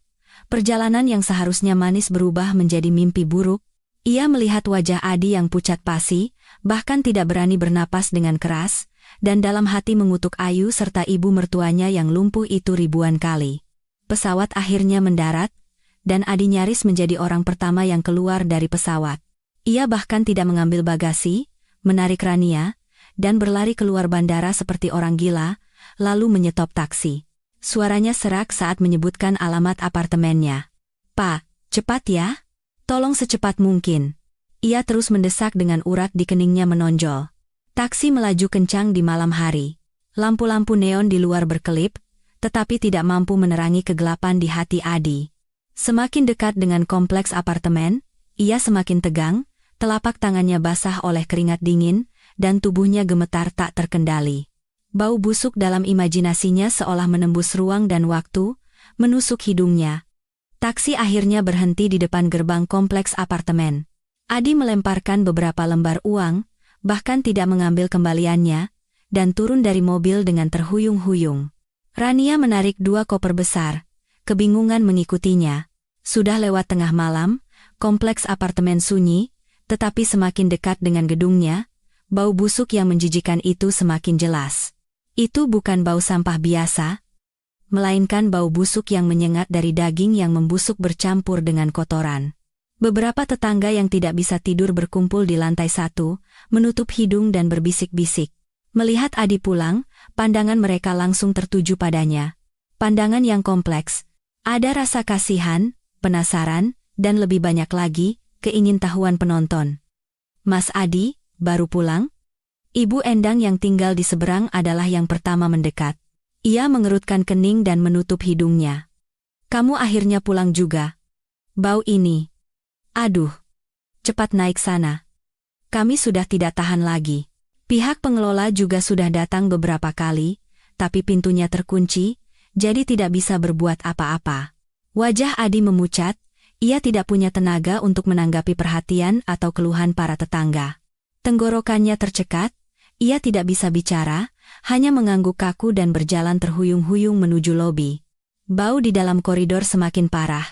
Perjalanan yang seharusnya manis berubah menjadi mimpi buruk. Ia melihat wajah Adi yang pucat pasi, bahkan tidak berani bernapas dengan keras, dan dalam hati mengutuk Ayu serta ibu mertuanya yang lumpuh itu ribuan kali. Pesawat akhirnya mendarat, dan Adi nyaris menjadi orang pertama yang keluar dari pesawat. Ia bahkan tidak mengambil bagasi, menarik Rania, dan berlari keluar bandara seperti orang gila, lalu menyetop taksi. Suaranya serak saat menyebutkan alamat apartemennya. "Pak, cepat ya. Tolong secepat mungkin." Ia terus mendesak dengan urat di keningnya menonjol. Taksi melaju kencang di malam hari. Lampu-lampu neon di luar berkelip, tetapi tidak mampu menerangi kegelapan di hati Adi. Semakin dekat dengan kompleks apartemen, ia semakin tegang, telapak tangannya basah oleh keringat dingin, dan tubuhnya gemetar tak terkendali. Bau busuk dalam imajinasinya seolah menembus ruang dan waktu, menusuk hidungnya. Taksi akhirnya berhenti di depan gerbang kompleks apartemen. Adi melemparkan beberapa lembar uang, bahkan tidak mengambil kembaliannya, dan turun dari mobil dengan terhuyung-huyung. Rania menarik 2 koper besar, kebingungan mengikutinya. Sudah lewat tengah malam, kompleks apartemen sunyi, tetapi semakin dekat dengan gedungnya, bau busuk yang menjijikan itu semakin jelas. Itu bukan bau sampah biasa, melainkan bau busuk yang menyengat dari daging yang membusuk bercampur dengan kotoran. Beberapa tetangga yang tidak bisa tidur berkumpul di lantai 1, menutup hidung dan berbisik-bisik. Melihat Adi pulang, pandangan mereka langsung tertuju padanya. Pandangan yang kompleks. Ada rasa kasihan, penasaran, dan lebih banyak lagi, keingintahuan penonton. "Mas Adi, baru pulang?" Ibu Endang yang tinggal di seberang adalah yang pertama mendekat. Ia mengerutkan kening dan menutup hidungnya. "Kamu akhirnya pulang juga. Bau ini. Aduh. Cepat naik sana. Kami sudah tidak tahan lagi." Pihak pengelola juga sudah datang beberapa kali, tapi pintunya terkunci, jadi tidak bisa berbuat apa-apa. Wajah Adi memucat, ia tidak punya tenaga untuk menanggapi perhatian atau keluhan para tetangga. Tenggorokannya tercekat, ia tidak bisa bicara, hanya mengangguk kaku dan berjalan terhuyung-huyung menuju lobi. Bau di dalam koridor semakin parah,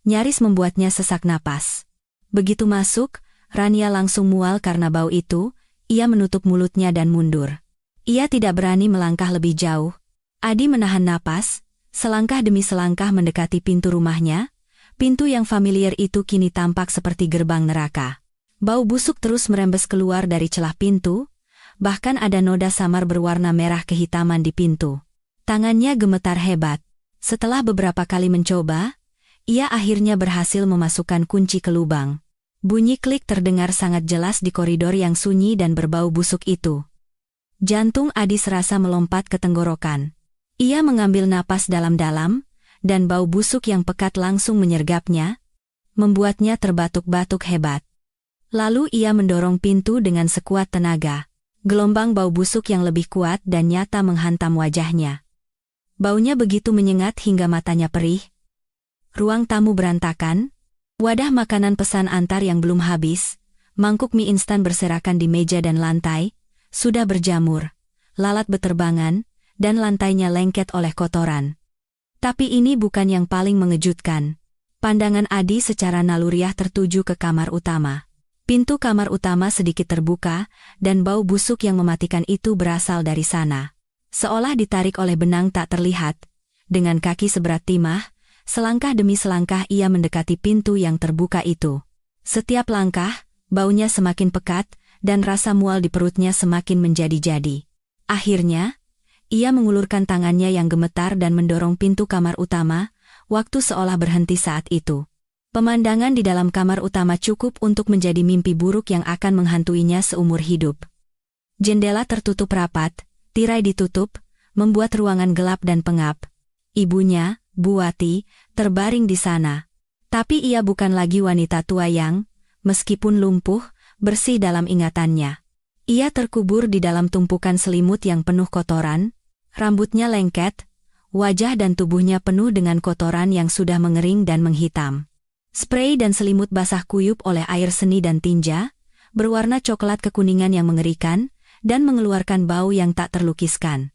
nyaris membuatnya sesak napas. Begitu masuk, Rania langsung mual karena bau itu, ia menutup mulutnya dan mundur. Ia tidak berani melangkah lebih jauh. Adi menahan napas, selangkah demi selangkah mendekati pintu rumahnya. Pintu yang familiar itu kini tampak seperti gerbang neraka. Bau busuk terus merembes keluar dari celah pintu, bahkan ada noda samar berwarna merah kehitaman di pintu. Tangannya gemetar hebat. Setelah beberapa kali mencoba, ia akhirnya berhasil memasukkan kunci ke lubang. Bunyi klik terdengar sangat jelas di koridor yang sunyi dan berbau busuk itu. Jantung Adi serasa melompat ke tenggorokan. Ia mengambil napas dalam-dalam, dan bau busuk yang pekat langsung menyergapnya, membuatnya terbatuk-batuk hebat. Lalu ia mendorong pintu dengan sekuat tenaga. Gelombang bau busuk yang lebih kuat dan nyata menghantam wajahnya. Baunya begitu menyengat hingga matanya perih. Ruang tamu berantakan, wadah makanan pesan antar yang belum habis, mangkuk mie instan berserakan di meja dan lantai, sudah berjamur, lalat beterbangan, dan lantainya lengket oleh kotoran. Tapi ini bukan yang paling mengejutkan. Pandangan Adi secara naluriah tertuju ke kamar utama. Pintu kamar utama sedikit terbuka, dan bau busuk yang mematikan itu berasal dari sana. Seolah ditarik oleh benang tak terlihat, dengan kaki seberat timah, selangkah demi selangkah ia mendekati pintu yang terbuka itu. Setiap langkah, baunya semakin pekat, dan rasa mual di perutnya semakin menjadi-jadi. Akhirnya, ia mengulurkan tangannya yang gemetar dan mendorong pintu kamar utama, waktu seolah berhenti saat itu. Pemandangan di dalam kamar utama cukup untuk menjadi mimpi buruk yang akan menghantuinya seumur hidup. Jendela tertutup rapat, tirai ditutup, membuat ruangan gelap dan pengap. Ibunya, Bu Wati, terbaring di sana. Tapi ia bukan lagi wanita tua yang, meskipun lumpuh, bersih dalam ingatannya. Ia terkubur di dalam tumpukan selimut yang penuh kotoran, rambutnya lengket, wajah dan tubuhnya penuh dengan kotoran yang sudah mengering dan menghitam. Spray dan selimut basah kuyup oleh air seni dan tinja, berwarna coklat kekuningan yang mengerikan, dan mengeluarkan bau yang tak terlukiskan.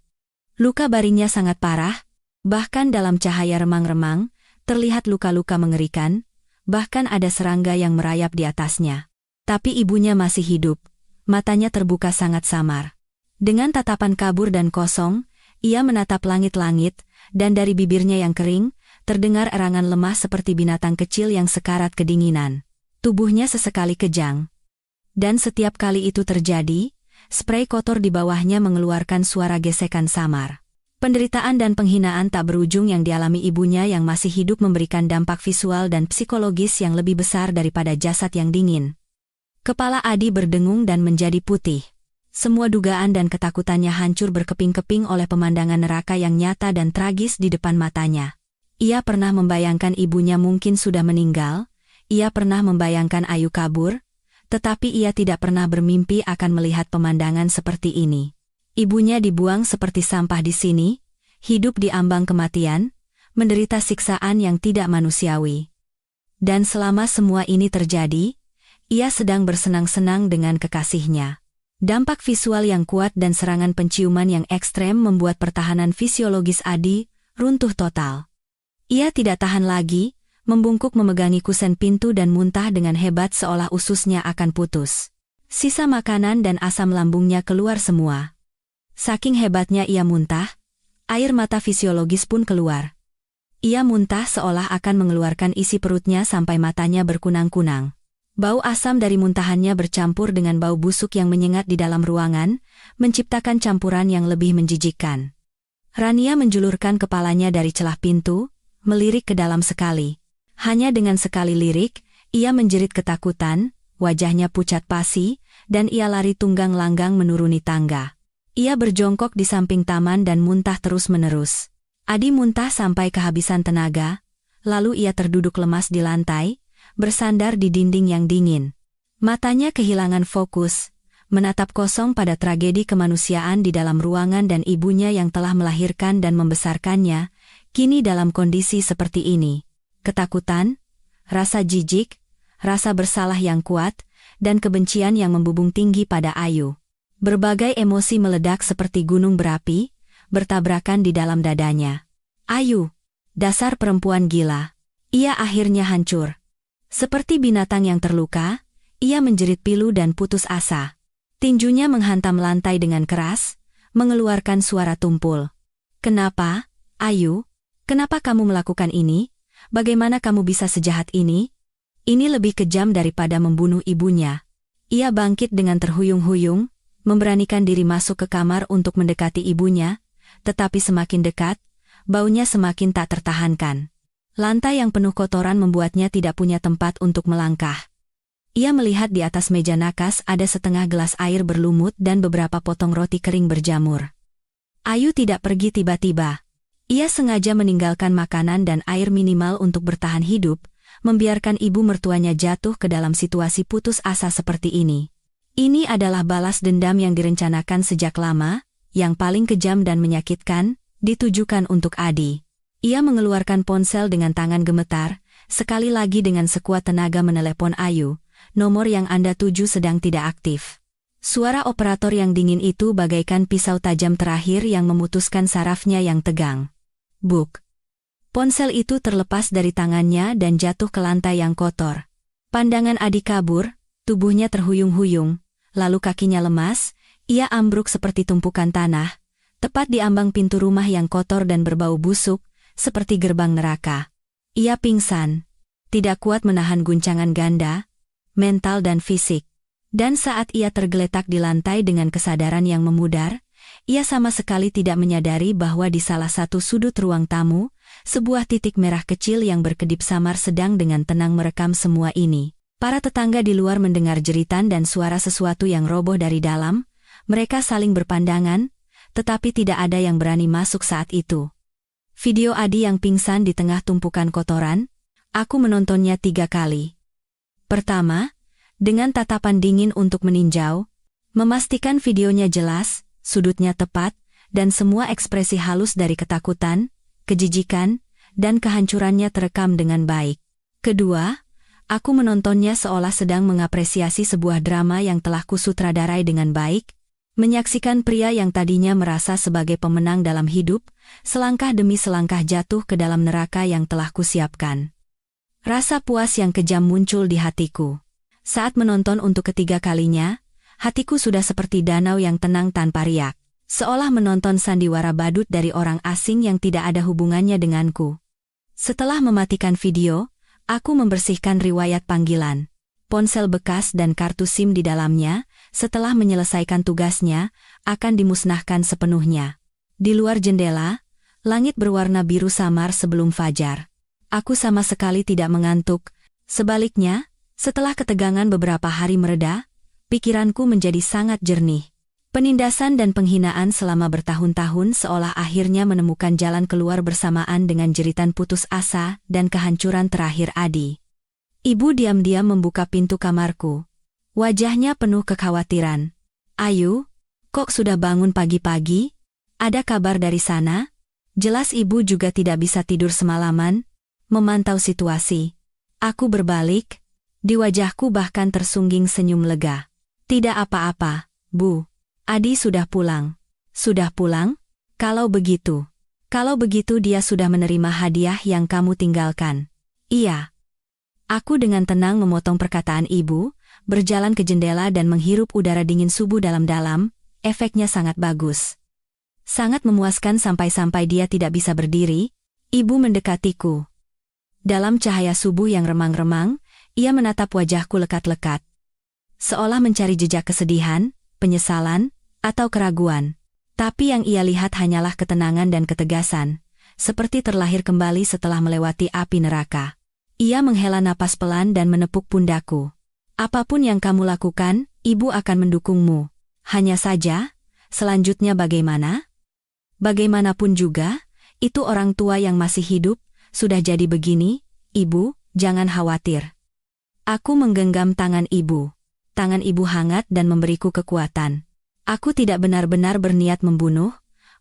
Luka baringnya sangat parah, bahkan dalam cahaya remang-remang, terlihat luka-luka mengerikan, bahkan ada serangga yang merayap di atasnya. Tapi ibunya masih hidup, matanya terbuka sangat samar. Dengan tatapan kabur dan kosong, ia menatap langit-langit, dan dari bibirnya yang kering, terdengar erangan lemah seperti binatang kecil yang sekarat kedinginan. Tubuhnya sesekali kejang. Dan setiap kali itu terjadi, spray kotor di bawahnya mengeluarkan suara gesekan samar. Penderitaan dan penghinaan tak berujung yang dialami ibunya yang masih hidup memberikan dampak visual dan psikologis yang lebih besar daripada jasad yang dingin. Kepala Adi berdengung dan menjadi putih. Semua dugaan dan ketakutannya hancur berkeping-keping oleh pemandangan neraka yang nyata dan tragis di depan matanya. Ia pernah membayangkan ibunya mungkin sudah meninggal, ia pernah membayangkan Ayu kabur, tetapi ia tidak pernah bermimpi akan melihat pemandangan seperti ini. Ibunya dibuang seperti sampah di sini, hidup di ambang kematian, menderita siksaan yang tidak manusiawi. Dan selama semua ini terjadi, ia sedang bersenang-senang dengan kekasihnya. Dampak visual yang kuat dan serangan penciuman yang ekstrem membuat pertahanan fisiologis Adi runtuh total. Ia tidak tahan lagi, membungkuk memegangi kusen pintu dan muntah dengan hebat seolah ususnya akan putus. Sisa makanan dan asam lambungnya keluar semua. Saking hebatnya ia muntah, air mata fisiologis pun keluar. Ia muntah seolah akan mengeluarkan isi perutnya sampai matanya berkunang-kunang. Bau asam dari muntahannya bercampur dengan bau busuk yang menyengat di dalam ruangan, menciptakan campuran yang lebih menjijikkan. Rania menjulurkan kepalanya dari celah pintu, melirik ke dalam sekali. Hanya dengan sekali lirik, ia menjerit ketakutan, wajahnya pucat pasi, dan ia lari tunggang langgang menuruni tangga. Ia berjongkok di samping taman dan muntah terus-menerus. Adi muntah sampai kehabisan tenaga, lalu ia terduduk lemas di lantai, bersandar di dinding yang dingin. Matanya kehilangan fokus, menatap kosong pada tragedi kemanusiaan di dalam ruangan dan ibunya yang telah melahirkan dan membesarkannya, kini dalam kondisi seperti ini. Ketakutan, rasa jijik, rasa bersalah yang kuat, dan kebencian yang membubung tinggi pada Ayu. Berbagai emosi meledak seperti gunung berapi, bertabrakan di dalam dadanya. Ayu, dasar perempuan gila. Ia akhirnya hancur. Seperti binatang yang terluka, ia menjerit pilu dan putus asa. Tinjunya menghantam lantai dengan keras, mengeluarkan suara tumpul. Kenapa, Ayu? Kenapa kamu melakukan ini? Bagaimana kamu bisa sejahat ini? Ini lebih kejam daripada membunuh ibunya. Ia bangkit dengan terhuyung-huyung, memberanikan diri masuk ke kamar untuk mendekati ibunya, tetapi semakin dekat, baunya semakin tak tertahankan. Lantai yang penuh kotoran membuatnya tidak punya tempat untuk melangkah. Ia melihat di atas meja nakas ada setengah gelas air berlumut dan beberapa potong roti kering berjamur. Ayu tidak pergi tiba-tiba. Ia sengaja meninggalkan makanan dan air minimal untuk bertahan hidup, membiarkan ibu mertuanya jatuh ke dalam situasi putus asa seperti ini. Ini adalah balas dendam yang direncanakan sejak lama, yang paling kejam dan menyakitkan, ditujukan untuk Adi. Ia mengeluarkan ponsel dengan tangan gemetar, sekali lagi dengan sekuat tenaga menelepon Ayu. Nomor yang Anda tuju sedang tidak aktif. Suara operator yang dingin itu bagaikan pisau tajam terakhir yang memutuskan sarafnya yang tegang. Buk. Ponsel itu terlepas dari tangannya dan jatuh ke lantai yang kotor. Pandangan Adi kabur, tubuhnya terhuyung-huyung, lalu kakinya lemas, ia ambruk seperti tumpukan tanah, tepat di ambang pintu rumah yang kotor dan berbau busuk, seperti gerbang neraka. Ia pingsan, tidak kuat menahan guncangan ganda, mental dan fisik. Dan saat ia tergeletak di lantai dengan kesadaran yang memudar, ia sama sekali tidak menyadari bahwa di salah satu sudut ruang tamu, sebuah titik merah kecil yang berkedip samar sedang dengan tenang merekam semua ini. Para tetangga di luar mendengar jeritan dan suara sesuatu yang roboh dari dalam. Mereka saling berpandangan, tetapi tidak ada yang berani masuk saat itu. Video Adi yang pingsan di tengah tumpukan kotoran, aku menontonnya 3 kali. Pertama, dengan tatapan dingin untuk meninjau, memastikan videonya jelas, sudutnya tepat, dan semua ekspresi halus dari ketakutan, kejijikan, dan kehancurannya terekam dengan baik. Kedua, aku menontonnya seolah sedang mengapresiasi sebuah drama yang telah kusutradarai dengan baik, menyaksikan pria yang tadinya merasa sebagai pemenang dalam hidup, selangkah demi selangkah jatuh ke dalam neraka yang telah kusiapkan. Rasa puas yang kejam muncul di hatiku. Saat menonton untuk ketiga kalinya, hatiku sudah seperti danau yang tenang tanpa riak, seolah menonton sandiwara badut dari orang asing yang tidak ada hubungannya denganku. Setelah mematikan video, aku membersihkan riwayat panggilan, ponsel bekas dan kartu SIM di dalamnya. Setelah menyelesaikan tugasnya, akan dimusnahkan sepenuhnya. Di luar jendela, langit berwarna biru samar sebelum fajar. Aku sama sekali tidak mengantuk. Sebaliknya, setelah ketegangan beberapa hari mereda, pikiranku menjadi sangat jernih. Penindasan dan penghinaan selama bertahun-tahun seolah akhirnya menemukan jalan keluar bersamaan dengan jeritan putus asa dan kehancuran terakhir Adi. Ibu diam-diam membuka pintu kamarku. Wajahnya penuh kekhawatiran. Ayu, kok sudah bangun pagi-pagi? Ada kabar dari sana? Jelas ibu juga tidak bisa tidur semalaman, memantau situasi. Aku berbalik. Di wajahku bahkan tersungging senyum lega. Tidak apa-apa, Bu. Adi sudah pulang. Sudah pulang? Kalau begitu dia sudah menerima hadiah yang kamu tinggalkan. Iya. Aku dengan tenang memotong perkataan ibu, berjalan ke jendela dan menghirup udara dingin subuh dalam-dalam. Efeknya sangat bagus. Sangat memuaskan sampai-sampai dia tidak bisa berdiri. Ibu mendekatiku. Dalam cahaya subuh yang remang-remang, ia menatap wajahku lekat-lekat. Seolah mencari jejak kesedihan, penyesalan, atau keraguan. Tapi yang ia lihat hanyalah ketenangan dan ketegasan, seperti terlahir kembali setelah melewati api neraka. Ia menghela napas pelan dan menepuk pundaku. Apapun yang kamu lakukan, ibu akan mendukungmu. Hanya saja, selanjutnya bagaimana? Bagaimanapun juga, itu orang tua yang masih hidup, sudah jadi begini, ibu, jangan khawatir. Aku menggenggam tangan ibu. Tangan ibu hangat dan memberiku kekuatan. Aku tidak benar-benar berniat membunuh,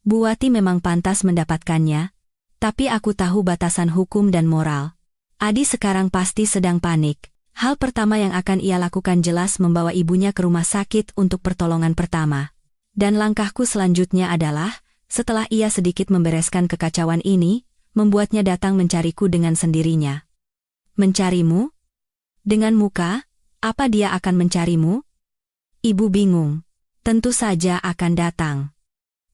Bu Wati memang pantas mendapatkannya, tapi aku tahu batasan hukum dan moral. Adi sekarang pasti sedang panik. Hal pertama yang akan ia lakukan jelas membawa ibunya ke rumah sakit untuk pertolongan pertama. Dan langkahku selanjutnya adalah, setelah ia sedikit membereskan kekacauan ini, membuatnya datang mencariku dengan sendirinya. Mencarimu? Dengan muka, apa dia akan mencarimu? Ibu bingung. Tentu saja akan datang.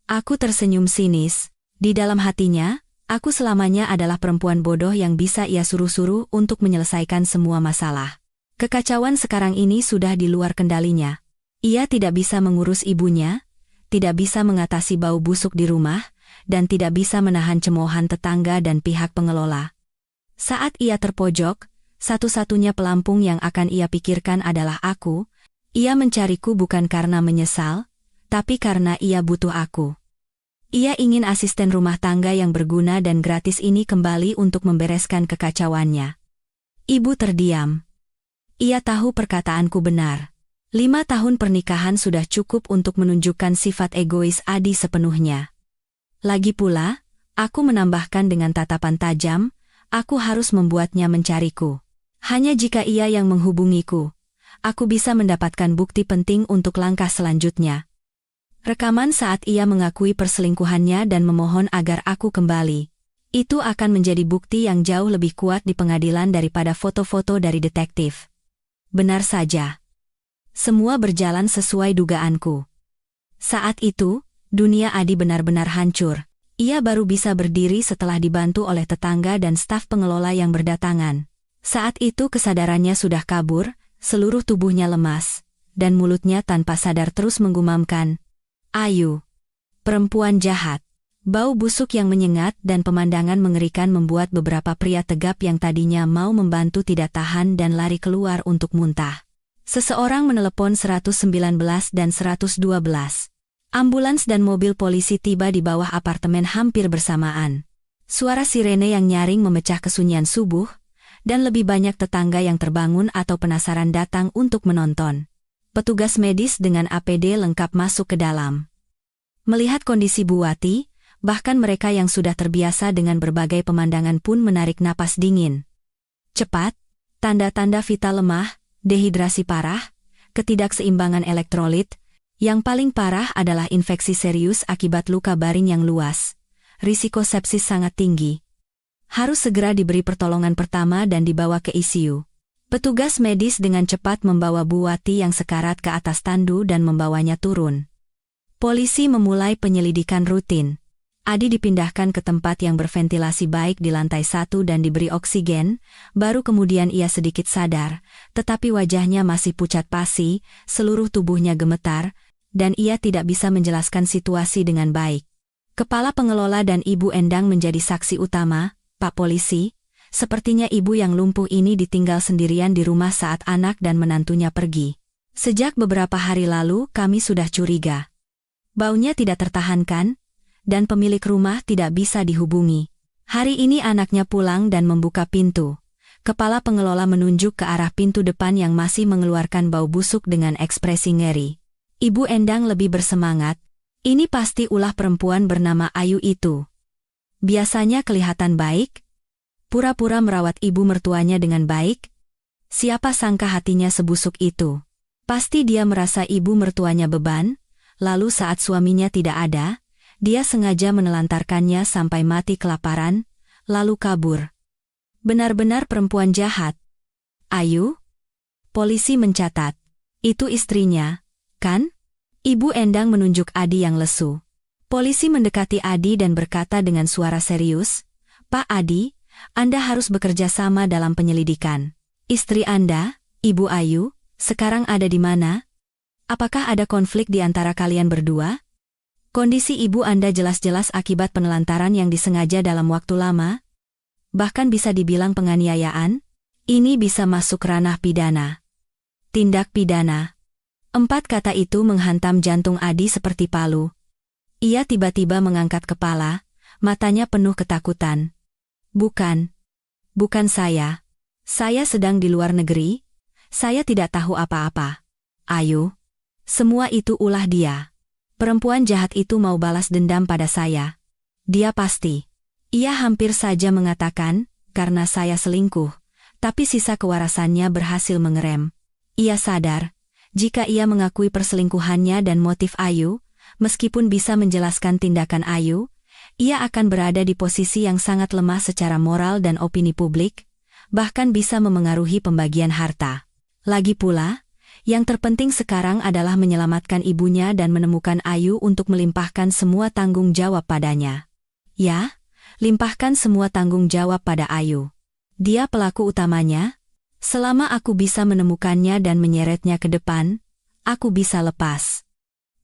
Aku tersenyum sinis. Di dalam hatinya, aku selamanya adalah perempuan bodoh yang bisa ia suruh-suruh untuk menyelesaikan semua masalah. Kekacauan sekarang ini sudah di luar kendalinya. Ia tidak bisa mengurus ibunya, tidak bisa mengatasi bau busuk di rumah, dan tidak bisa menahan cemoohan tetangga dan pihak pengelola. Saat ia terpojok, satu-satunya pelampung yang akan ia pikirkan adalah aku. Ia mencariku bukan karena menyesal, tapi karena ia butuh aku. Ia ingin asisten rumah tangga yang berguna dan gratis ini kembali untuk membereskan kekacauannya. Ibu terdiam. Ia tahu perkataanku benar. 5 tahun pernikahan sudah cukup untuk menunjukkan sifat egois Adi sepenuhnya. Lagi pula, aku menambahkan dengan tatapan tajam, aku harus membuatnya mencariku. Hanya jika ia yang menghubungiku, aku bisa mendapatkan bukti penting untuk langkah selanjutnya. Rekaman saat ia mengakui perselingkuhannya dan memohon agar aku kembali. Itu akan menjadi bukti yang jauh lebih kuat di pengadilan daripada foto-foto dari detektif. Benar saja. Semua berjalan sesuai dugaanku. Saat itu, dunia Adi benar-benar hancur. Ia baru bisa berdiri setelah dibantu oleh tetangga dan staf pengelola yang berdatangan. Saat itu kesadarannya sudah kabur, seluruh tubuhnya lemas, dan mulutnya tanpa sadar terus menggumamkan, "Ayu, perempuan jahat." Bau busuk yang menyengat dan pemandangan mengerikan membuat beberapa pria tegap yang tadinya mau membantu tidak tahan dan lari keluar untuk muntah. Seseorang menelepon 119 dan 112. Ambulans dan mobil polisi tiba di bawah apartemen hampir bersamaan. Suara sirene yang nyaring memecah kesunyian subuh, dan lebih banyak tetangga yang terbangun atau penasaran datang untuk menonton. Petugas medis dengan APD lengkap masuk ke dalam. Melihat kondisi Bu Wati, bahkan mereka yang sudah terbiasa dengan berbagai pemandangan pun menarik napas dingin. Cepat, tanda-tanda vital lemah, dehidrasi parah, ketidakseimbangan elektrolit, yang paling parah adalah infeksi serius akibat luka baring yang luas. Risiko sepsis sangat tinggi. Harus segera diberi pertolongan pertama dan dibawa ke ICU. Petugas medis dengan cepat membawa Bu Wati yang sekarat ke atas tandu dan membawanya turun. Polisi memulai penyelidikan rutin. Adi dipindahkan ke tempat yang berventilasi baik di lantai 1 dan diberi oksigen, baru kemudian ia sedikit sadar, tetapi wajahnya masih pucat pasi, seluruh tubuhnya gemetar, dan ia tidak bisa menjelaskan situasi dengan baik. Kepala pengelola dan Ibu Endang menjadi saksi utama. "Pak Polisi, sepertinya ibu yang lumpuh ini ditinggal sendirian di rumah saat anak dan menantunya pergi. Sejak beberapa hari lalu kami sudah curiga. Baunya tidak tertahankan, dan pemilik rumah tidak bisa dihubungi. Hari ini anaknya pulang dan membuka pintu." Kepala pengelola menunjuk ke arah pintu depan yang masih mengeluarkan bau busuk dengan ekspresi ngeri. Ibu Endang lebih bersemangat, "Ini pasti ulah perempuan bernama Ayu itu. Biasanya kelihatan baik. Pura-pura merawat ibu mertuanya dengan baik. Siapa sangka hatinya sebusuk itu. Pasti dia merasa ibu mertuanya beban, lalu saat suaminya tidak ada, dia sengaja menelantarkannya sampai mati kelaparan, lalu kabur. Benar-benar perempuan jahat." "Ayu?" Polisi mencatat. "Itu istrinya, kan?" Ibu Endang menunjuk Adi yang lesu. Polisi mendekati Adi dan berkata dengan suara serius, "Pak Adi, Anda harus bekerja sama dalam penyelidikan. Istri Anda, Ibu Ayu, sekarang ada di mana? Apakah ada konflik di antara kalian berdua? Kondisi ibu Anda jelas-jelas akibat penelantaran yang disengaja dalam waktu lama. Bahkan bisa dibilang penganiayaan. Ini bisa masuk ranah pidana. Tindak pidana." 4 kata itu menghantam jantung Adi seperti palu. Ia tiba-tiba mengangkat kepala, matanya penuh ketakutan. Bukan saya. Saya sedang di luar negeri. Saya tidak tahu apa-apa. Ayu, semua itu ulah dia. Perempuan jahat itu mau balas dendam pada saya. Dia pasti." Ia hampir saja mengatakan, "Karena saya selingkuh," tapi sisa kewarasannya berhasil mengerem. Ia sadar, jika ia mengakui perselingkuhannya dan motif Ayu, meskipun bisa menjelaskan tindakan Ayu, ia akan berada di posisi yang sangat lemah secara moral dan opini publik, bahkan bisa memengaruhi pembagian harta. Lagi pula, yang terpenting sekarang adalah menyelamatkan ibunya dan menemukan Ayu untuk melimpahkan semua tanggung jawab padanya. Ya, limpahkan semua tanggung jawab pada Ayu. Dia pelaku utamanya. Selama aku bisa menemukannya dan menyeretnya ke depan, aku bisa lepas.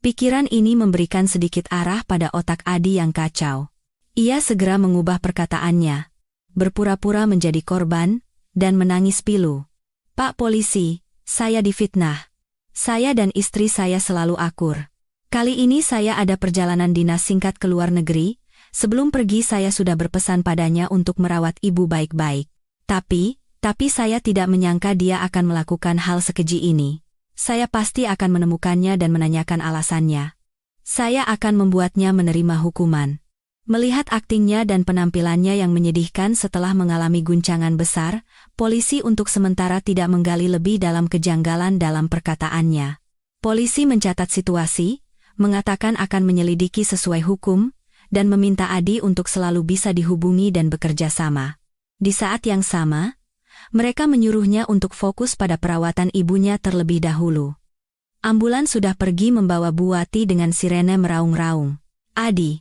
Pikiran ini memberikan sedikit arah pada otak Adi yang kacau. Ia segera mengubah perkataannya, berpura-pura menjadi korban, dan menangis pilu. "Pak polisi, saya difitnah. Saya dan istri saya selalu akur. Kali ini saya ada perjalanan dinas singkat ke luar negeri. Sebelum pergi saya sudah berpesan padanya untuk merawat ibu baik-baik. Tapi saya tidak menyangka dia akan melakukan hal sekeji ini. Saya pasti akan menemukannya dan menanyakan alasannya. Saya akan membuatnya menerima hukuman." Melihat aktingnya dan penampilannya yang menyedihkan setelah mengalami guncangan besar, polisi untuk sementara tidak menggali lebih dalam kejanggalan dalam perkataannya. Polisi mencatat situasi, mengatakan akan menyelidiki sesuai hukum, dan meminta Adi untuk selalu bisa dihubungi dan bekerja sama. Di saat yang sama, mereka menyuruhnya untuk fokus pada perawatan ibunya terlebih dahulu. Ambulans sudah pergi membawa Bu Wati dengan sirene meraung-raung. Adi,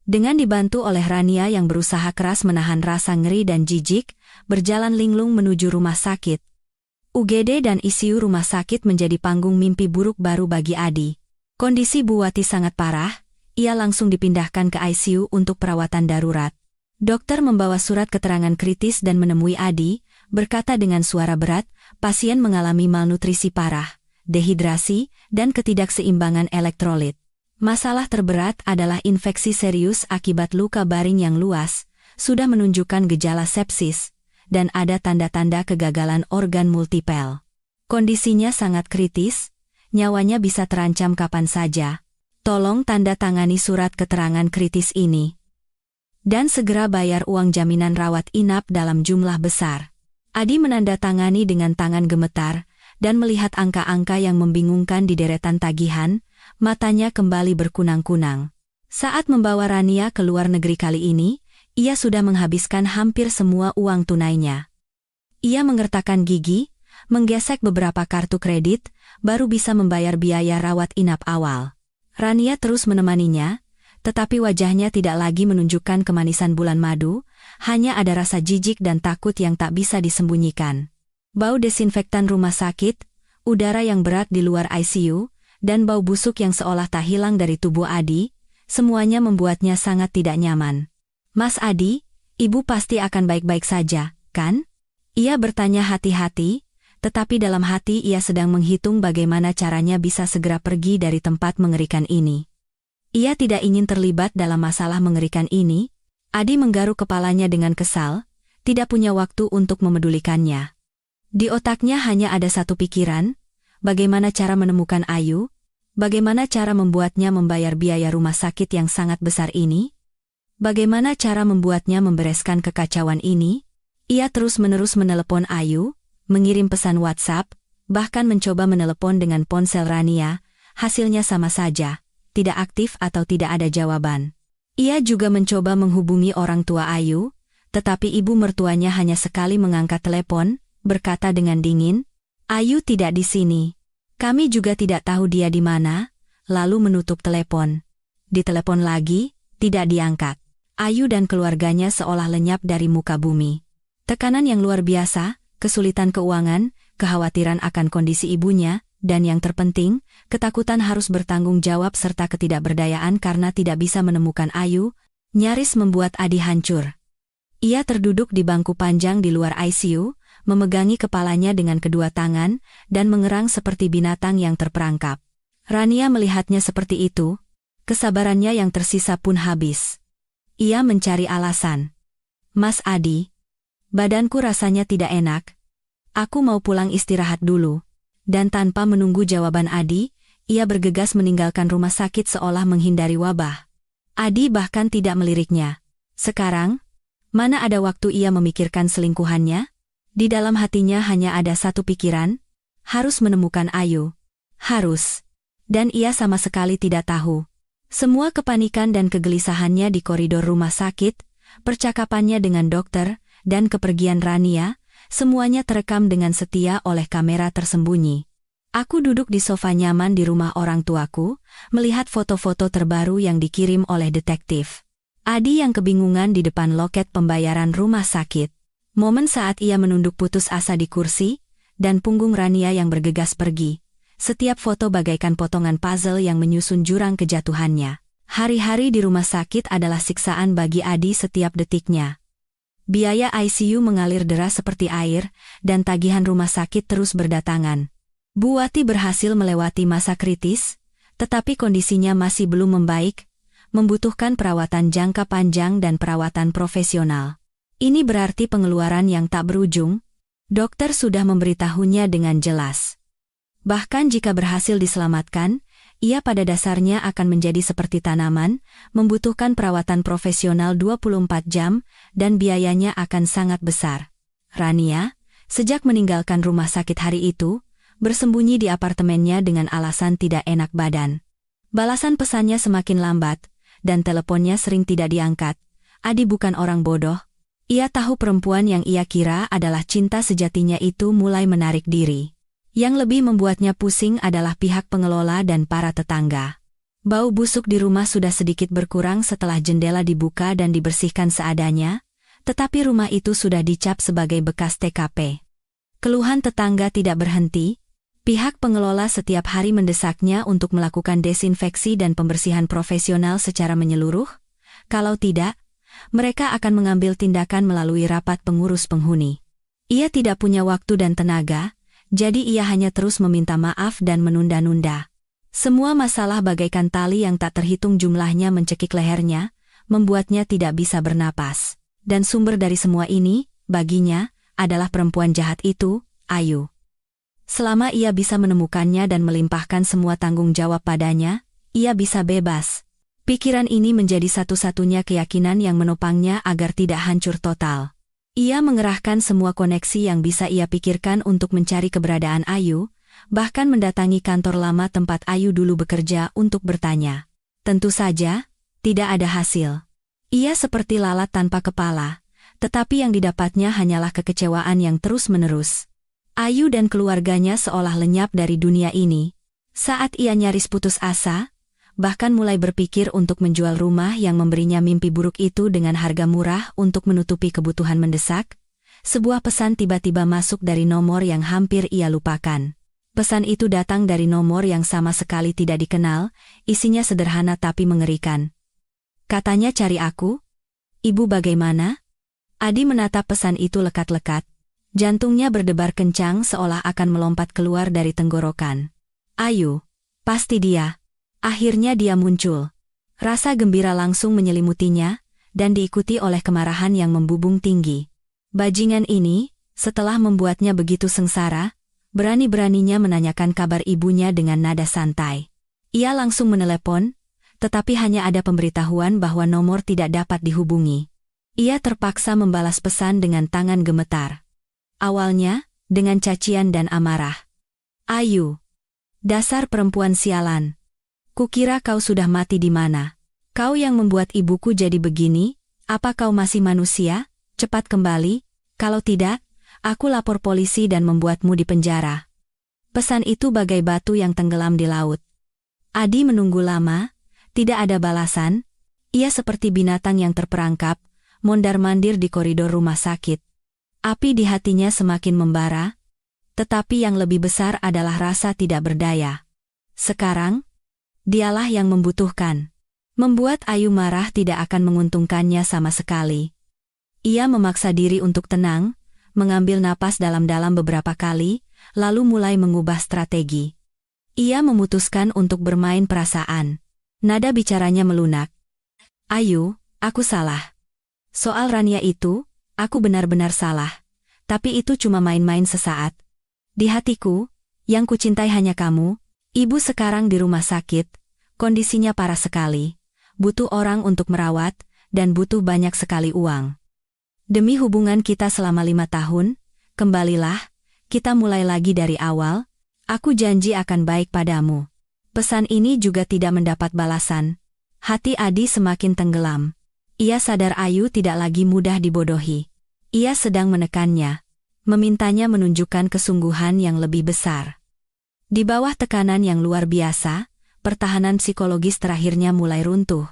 dengan dibantu oleh Rania yang berusaha keras menahan rasa ngeri dan jijik, berjalan linglung menuju rumah sakit. UGD dan ICU rumah sakit menjadi panggung mimpi buruk baru bagi Adi. Kondisi Bu Wati sangat parah, ia langsung dipindahkan ke ICU untuk perawatan darurat. Dokter membawa surat keterangan kritis dan menemui Adi, berkata dengan suara berat, pasien mengalami malnutrisi parah, dehidrasi, dan ketidakseimbangan elektrolit. Masalah terberat adalah infeksi serius akibat luka baring yang luas, sudah menunjukkan gejala sepsis, dan ada tanda-tanda kegagalan organ multipel. Kondisinya sangat kritis, nyawanya bisa terancam kapan saja. Tolong tanda tangani surat keterangan kritis ini. Dan segera bayar uang jaminan rawat inap dalam jumlah besar. Adi menandatangani dengan tangan gemetar, dan melihat angka-angka yang membingungkan di deretan tagihan, matanya kembali berkunang-kunang. Saat membawa Rania ke luar negeri kali ini, ia sudah menghabiskan hampir semua uang tunainya. Ia mengertakkan gigi, menggesek beberapa kartu kredit, baru bisa membayar biaya rawat inap awal. Rania terus menemaninya, tetapi wajahnya tidak lagi menunjukkan kemanisan bulan madu, hanya ada rasa jijik dan takut yang tak bisa disembunyikan. Bau desinfektan rumah sakit, udara yang berat di luar ICU, dan bau busuk yang seolah tak hilang dari tubuh Adi, semuanya membuatnya sangat tidak nyaman. "Mas Adi, ibu pasti akan baik-baik saja, kan?" Ia bertanya hati-hati, tetapi dalam hati ia sedang menghitung bagaimana caranya bisa segera pergi dari tempat mengerikan ini. Ia tidak ingin terlibat dalam masalah mengerikan ini. Adi menggaruk kepalanya dengan kesal, tidak punya waktu untuk memedulikannya. Di otaknya hanya ada satu pikiran, bagaimana cara menemukan Ayu, bagaimana cara membuatnya membayar biaya rumah sakit yang sangat besar ini, bagaimana cara membuatnya membereskan kekacauan ini. Ia terus-menerus menelepon Ayu, mengirim pesan WhatsApp, bahkan mencoba menelepon dengan ponsel Rania, hasilnya sama saja, tidak aktif atau tidak ada jawaban. Ia juga mencoba menghubungi orang tua Ayu, tetapi ibu mertuanya hanya sekali mengangkat telepon, berkata dengan dingin, "Ayu tidak di sini. Kami juga tidak tahu dia di mana," lalu menutup telepon. Ditelepon lagi, tidak diangkat. Ayu dan keluarganya seolah lenyap dari muka bumi. Tekanan yang luar biasa, kesulitan keuangan, kekhawatiran akan kondisi ibunya, dan yang terpenting, ketakutan harus bertanggung jawab serta ketidakberdayaan karena tidak bisa menemukan Ayu, nyaris membuat Adi hancur. Ia terduduk di bangku panjang di luar ICU, memegangi kepalanya dengan kedua tangan, dan mengerang seperti binatang yang terperangkap. Rania melihatnya seperti itu, kesabarannya yang tersisa pun habis. Ia mencari alasan. "Mas Adi, badanku rasanya tidak enak. Aku mau pulang istirahat dulu." Dan tanpa menunggu jawaban Adi, ia bergegas meninggalkan rumah sakit seolah menghindari wabah. Adi bahkan tidak meliriknya. Sekarang, mana ada waktu ia memikirkan selingkuhannya? Di dalam hatinya hanya ada satu pikiran, harus menemukan Ayu. Harus. Dan ia sama sekali tidak tahu. Semua kepanikan dan kegelisahannya di koridor rumah sakit, percakapannya dengan dokter, dan kepergian Rania, semuanya terekam dengan setia oleh kamera tersembunyi. Aku duduk di sofa nyaman di rumah orang tuaku, melihat foto-foto terbaru yang dikirim oleh detektif. Adi yang kebingungan di depan loket pembayaran rumah sakit. Momen saat ia menunduk putus asa di kursi, dan punggung Rania yang bergegas pergi. Setiap foto bagaikan potongan puzzle yang menyusun jurang kejatuhannya. Hari-hari di rumah sakit adalah siksaan bagi Adi setiap detiknya. Biaya ICU mengalir deras seperti air, dan tagihan rumah sakit terus berdatangan. Bu Wati berhasil melewati masa kritis, tetapi kondisinya masih belum membaik, membutuhkan perawatan jangka panjang dan perawatan profesional. Ini berarti pengeluaran yang tak berujung. Dokter sudah memberitahunya dengan jelas. Bahkan jika berhasil diselamatkan, ia pada dasarnya akan menjadi seperti tanaman, membutuhkan perawatan profesional 24 jam, dan biayanya akan sangat besar. Rania, sejak meninggalkan rumah sakit hari itu, bersembunyi di apartemennya dengan alasan tidak enak badan. Balasan pesannya semakin lambat, dan teleponnya sering tidak diangkat. Adi bukan orang bodoh. Ia tahu perempuan yang ia kira adalah cinta sejatinya itu mulai menarik diri. Yang lebih membuatnya pusing adalah pihak pengelola dan para tetangga. Bau busuk di rumah sudah sedikit berkurang setelah jendela dibuka dan dibersihkan seadanya, tetapi rumah itu sudah dicap sebagai bekas TKP. Keluhan tetangga tidak berhenti. Pihak pengelola setiap hari mendesaknya untuk melakukan desinfeksi dan pembersihan profesional secara menyeluruh. Kalau tidak, mereka akan mengambil tindakan melalui rapat pengurus penghuni. Ia tidak punya waktu dan tenaga, jadi ia hanya terus meminta maaf dan menunda-nunda. Semua masalah bagaikan tali yang tak terhitung jumlahnya mencekik lehernya, membuatnya tidak bisa bernapas. Dan sumber dari semua ini, baginya, adalah perempuan jahat itu, Ayu. Selama ia bisa menemukannya dan melimpahkan semua tanggung jawab padanya, ia bisa bebas. Pikiran ini menjadi satu-satunya keyakinan yang menopangnya agar tidak hancur total. Ia mengerahkan semua koneksi yang bisa ia pikirkan untuk mencari keberadaan Ayu, bahkan mendatangi kantor lama tempat Ayu dulu bekerja untuk bertanya. Tentu saja, tidak ada hasil. Ia seperti lalat tanpa kepala, tetapi yang didapatnya hanyalah kekecewaan yang terus-menerus. Ayu dan keluarganya seolah lenyap dari dunia ini. Saat ia nyaris putus asa, bahkan mulai berpikir untuk menjual rumah yang memberinya mimpi buruk itu dengan harga murah untuk menutupi kebutuhan mendesak, sebuah pesan tiba-tiba masuk dari nomor yang hampir ia lupakan. Pesan itu datang dari nomor yang sama sekali tidak dikenal, isinya sederhana tapi mengerikan. Katanya cari aku? Ibu bagaimana? Adi menatap pesan itu lekat-lekat. Jantungnya berdebar kencang seolah akan melompat keluar dari tenggorokan. Ayu, pasti dia. Akhirnya dia muncul. Rasa gembira langsung menyelimutinya, dan diikuti oleh kemarahan yang membubung tinggi. Bajingan ini, setelah membuatnya begitu sengsara, berani-beraninya menanyakan kabar ibunya dengan nada santai. Ia langsung menelepon, tetapi hanya ada pemberitahuan bahwa nomor tidak dapat dihubungi. Ia terpaksa membalas pesan dengan tangan gemetar. Awalnya, dengan cacian dan amarah. Ayu, dasar perempuan sialan. Kukira kau sudah mati di mana. Kau yang membuat ibuku jadi begini, apa kau masih manusia? Cepat kembali, kalau tidak, aku lapor polisi dan membuatmu di penjara. Pesan itu bagai batu yang tenggelam di laut. Adi menunggu lama, tidak ada balasan. Ia seperti binatang yang terperangkap, mondar-mandir di koridor rumah sakit. Api di hatinya semakin membara, tetapi yang lebih besar adalah rasa tidak berdaya. Sekarang, dialah yang membutuhkan. Membuat Ayu marah tidak akan menguntungkannya sama sekali. Ia memaksa diri untuk tenang, mengambil napas dalam-dalam beberapa kali, lalu mulai mengubah strategi. Ia memutuskan untuk bermain perasaan. Nada bicaranya melunak. Ayu, aku salah. Soal Rania itu, aku benar-benar salah. Tapi itu cuma main-main sesaat. Di hatiku, yang kucintai hanya kamu. Ibu sekarang di rumah sakit, kondisinya parah sekali. Butuh orang untuk merawat, dan butuh banyak sekali uang. Demi hubungan kita selama 5 tahun, kembalilah, kita mulai lagi dari awal, aku janji akan baik padamu. Pesan ini juga tidak mendapat balasan. Hati Adi semakin tenggelam. Ia sadar Ayu tidak lagi mudah dibodohi. Ia sedang menekannya, memintanya menunjukkan kesungguhan yang lebih besar. Di bawah tekanan yang luar biasa, pertahanan psikologis terakhirnya mulai runtuh.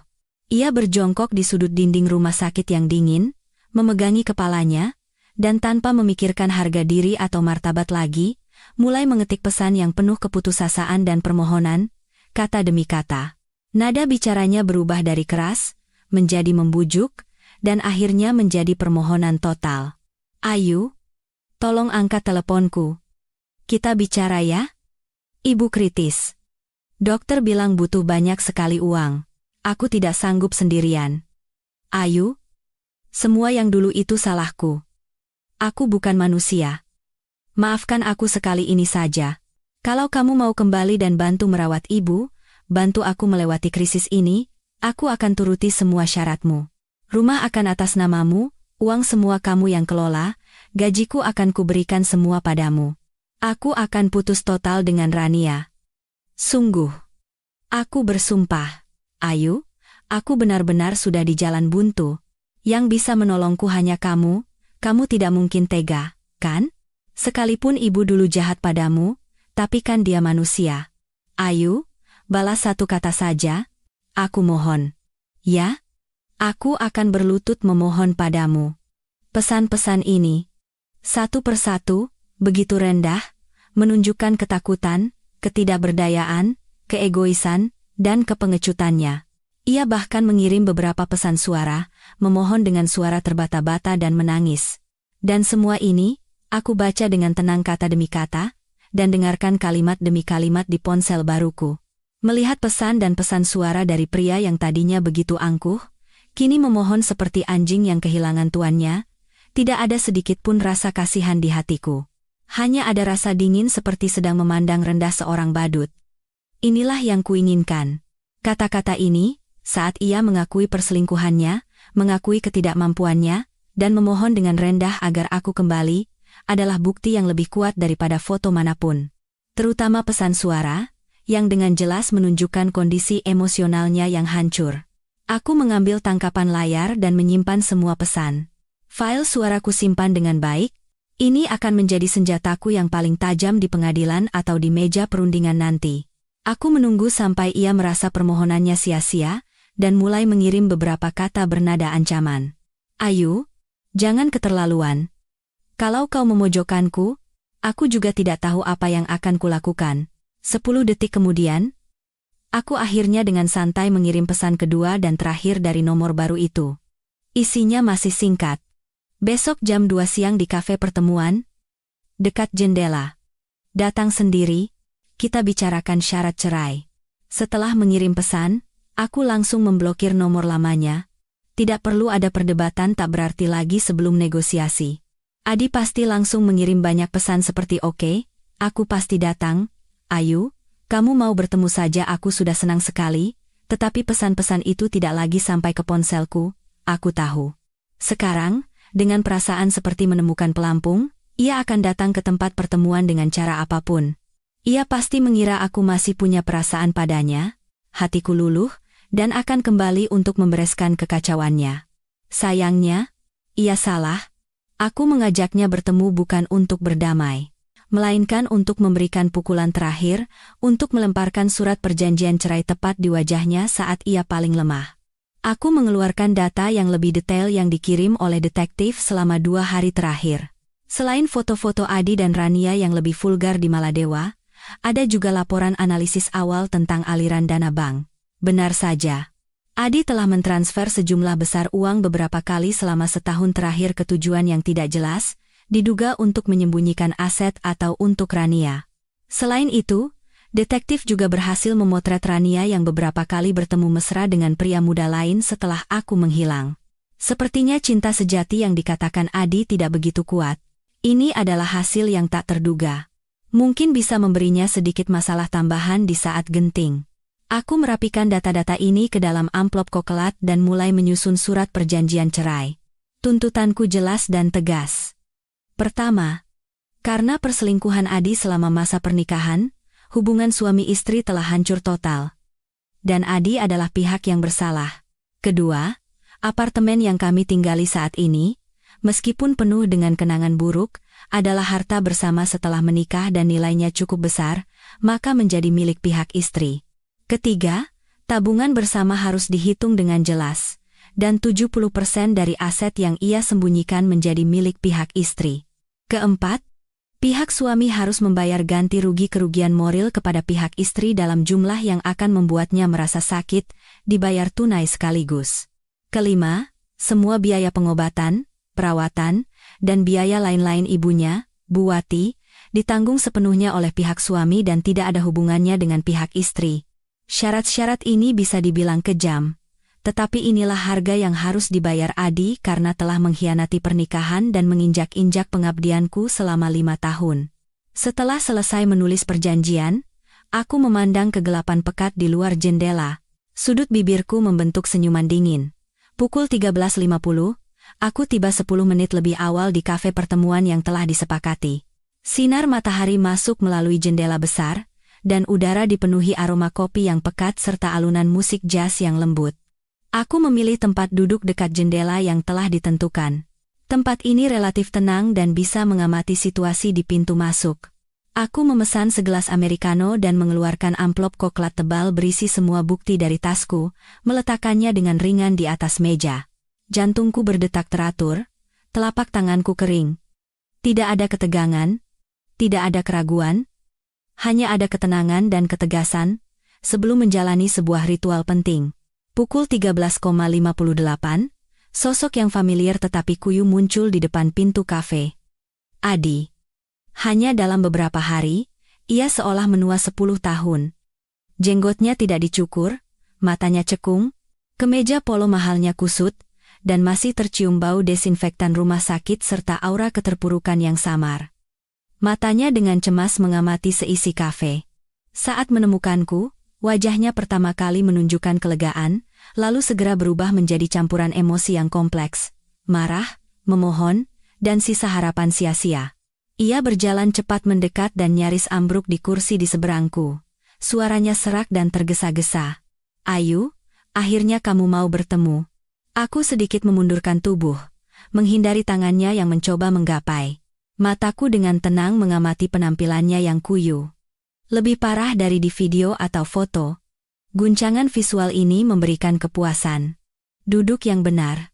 Ia berjongkok di sudut dinding rumah sakit yang dingin, memegangi kepalanya, dan tanpa memikirkan harga diri atau martabat lagi, mulai mengetik pesan yang penuh keputusasaan dan permohonan, kata demi kata. Nada bicaranya berubah dari keras, menjadi membujuk, dan akhirnya menjadi permohonan total. Ayu, tolong angkat teleponku. Kita bicara ya? Ibu kritis. Dokter bilang butuh banyak sekali uang. Aku tidak sanggup sendirian. Ayu, semua yang dulu itu salahku. Aku bukan manusia. Maafkan aku sekali ini saja. Kalau kamu mau kembali dan bantu merawat ibu, bantu aku melewati krisis ini, aku akan turuti semua syaratmu. Rumah akan atas namamu, uang semua kamu yang kelola, gajiku akan kuberikan semua padamu. Aku akan putus total dengan Rania. Sungguh. Aku bersumpah. Ayu, aku benar-benar sudah di jalan buntu. Yang bisa menolongku hanya kamu tidak mungkin tega, kan? Sekalipun ibu dulu jahat padamu, tapi kan dia manusia. Ayu, balas satu kata saja, aku mohon. Ya? Aku akan berlutut memohon padamu. Pesan-pesan ini, satu persatu, begitu rendah, menunjukkan ketakutan, ketidakberdayaan, keegoisan, dan kepengecutannya. Ia bahkan mengirim beberapa pesan suara, memohon dengan suara terbata-bata dan menangis. Dan semua ini, aku baca dengan tenang kata demi kata, dan dengarkan kalimat demi kalimat di ponsel baruku. Melihat pesan dan pesan suara dari pria yang tadinya begitu angkuh, kini memohon seperti anjing yang kehilangan tuannya, tidak ada sedikit pun rasa kasihan di hatiku. Hanya ada rasa dingin seperti sedang memandang rendah seorang badut. Inilah yang kuinginkan. Kata-kata ini, saat ia mengakui perselingkuhannya, mengakui ketidakmampuannya, dan memohon dengan rendah agar aku kembali, adalah bukti yang lebih kuat daripada foto manapun. Terutama pesan suara, yang dengan jelas menunjukkan kondisi emosionalnya yang hancur. Aku mengambil tangkapan layar dan menyimpan semua pesan. File suaraku simpan dengan baik, ini akan menjadi senjataku yang paling tajam di pengadilan atau di meja perundingan nanti. Aku menunggu sampai ia merasa permohonannya sia-sia, dan mulai mengirim beberapa kata bernada ancaman. Ayu, jangan keterlaluan. Kalau kau memojokkanku, aku juga tidak tahu apa yang akan kulakukan. 10 detik kemudian, aku akhirnya dengan santai mengirim pesan kedua dan terakhir dari nomor baru itu. Isinya masih singkat. Besok jam 2 siang di kafe pertemuan, dekat jendela. Datang sendiri, kita bicarakan syarat cerai. Setelah mengirim pesan, aku langsung memblokir nomor lamanya. Tidak perlu ada perdebatan, tak berarti lagi sebelum negosiasi. Adi pasti langsung mengirim banyak pesan seperti oke, aku pasti datang. Ayu, kamu mau bertemu saja, aku sudah senang sekali, tetapi pesan-pesan itu tidak lagi sampai ke ponselku, aku tahu. Sekarang, dengan perasaan seperti menemukan pelampung, ia akan datang ke tempat pertemuan dengan cara apapun. Ia pasti mengira aku masih punya perasaan padanya, hatiku luluh, dan akan kembali untuk membereskan kekacauannya. Sayangnya, ia salah. Aku mengajaknya bertemu bukan untuk berdamai, melainkan untuk memberikan pukulan terakhir, untuk melemparkan surat perjanjian cerai tepat di wajahnya saat ia paling lemah. Aku mengeluarkan data yang lebih detail yang dikirim oleh detektif selama 2 hari terakhir. Selain foto-foto Adi dan Rania yang lebih vulgar di Maladewa, ada juga laporan analisis awal tentang aliran dana bank. Benar saja. Adi telah mentransfer sejumlah besar uang beberapa kali selama setahun terakhir ke tujuan yang tidak jelas, diduga untuk menyembunyikan aset atau untuk Rania. Selain itu, detektif juga berhasil memotret Rania yang beberapa kali bertemu mesra dengan pria muda lain setelah aku menghilang. Sepertinya cinta sejati yang dikatakan Adi tidak begitu kuat. Ini adalah hasil yang tak terduga. Mungkin bisa memberinya sedikit masalah tambahan di saat genting. Aku merapikan data-data ini ke dalam amplop kokelat dan mulai menyusun surat perjanjian cerai. Tuntutanku jelas dan tegas. Pertama, karena perselingkuhan Adi selama masa pernikahan, hubungan suami istri telah hancur total. Dan Adi adalah pihak yang bersalah. Kedua, apartemen yang kami tinggali saat ini, meskipun penuh dengan kenangan buruk, adalah harta bersama setelah menikah dan nilainya cukup besar, maka menjadi milik pihak istri. Ketiga, tabungan bersama harus dihitung dengan jelas, dan 70% dari aset yang ia sembunyikan menjadi milik pihak istri. Keempat, Pihak suami harus membayar ganti rugi kerugian moral kepada pihak istri dalam jumlah yang akan membuatnya merasa sakit, dibayar tunai sekaligus. Kelima, semua biaya pengobatan, perawatan, dan biaya lain-lain ibunya, Bu Wati, ditanggung sepenuhnya oleh pihak suami dan tidak ada hubungannya dengan pihak istri. Syarat-syarat ini bisa dibilang kejam. Tetapi inilah harga yang harus dibayar Adi karena telah mengkhianati pernikahan dan menginjak-injak pengabdianku selama 5 tahun. Setelah selesai menulis perjanjian, aku memandang kegelapan pekat di luar jendela. Sudut bibirku membentuk senyuman dingin. Pukul 13.50, aku tiba 10 menit lebih awal di kafe pertemuan yang telah disepakati. Sinar matahari masuk melalui jendela besar, dan udara dipenuhi aroma kopi yang pekat serta alunan musik jazz yang lembut. Aku memilih tempat duduk dekat jendela yang telah ditentukan. Tempat ini relatif tenang dan bisa mengamati situasi di pintu masuk. Aku memesan segelas americano dan mengeluarkan amplop coklat tebal berisi semua bukti dari tasku, meletakkannya dengan ringan di atas meja. Jantungku berdetak teratur, telapak tanganku kering. Tidak ada ketegangan, tidak ada keraguan, hanya ada ketenangan dan ketegasan, sebelum menjalani sebuah ritual penting. Pukul 13.58, sosok yang familiar tetapi kuyu muncul di depan pintu kafe. Adi. Hanya dalam beberapa hari, ia seolah menua 10 tahun. Jenggotnya tidak dicukur, matanya cekung, kemeja polo mahalnya kusut, dan masih tercium bau desinfektan rumah sakit serta aura keterpurukan yang samar. Matanya dengan cemas mengamati seisi kafe. Saat menemukanku, wajahnya pertama kali menunjukkan kelegaan, lalu segera berubah menjadi campuran emosi yang kompleks, marah, memohon, dan sisa harapan sia-sia. Ia berjalan cepat mendekat dan nyaris ambruk di kursi di seberangku. Suaranya serak dan tergesa-gesa. "Ayu, akhirnya kamu mau bertemu." Aku sedikit memundurkan tubuh, menghindari tangannya yang mencoba menggapai. Mataku dengan tenang mengamati penampilannya yang kuyu. Lebih parah dari di video atau foto. Guncangan visual ini memberikan kepuasan. Duduk yang benar.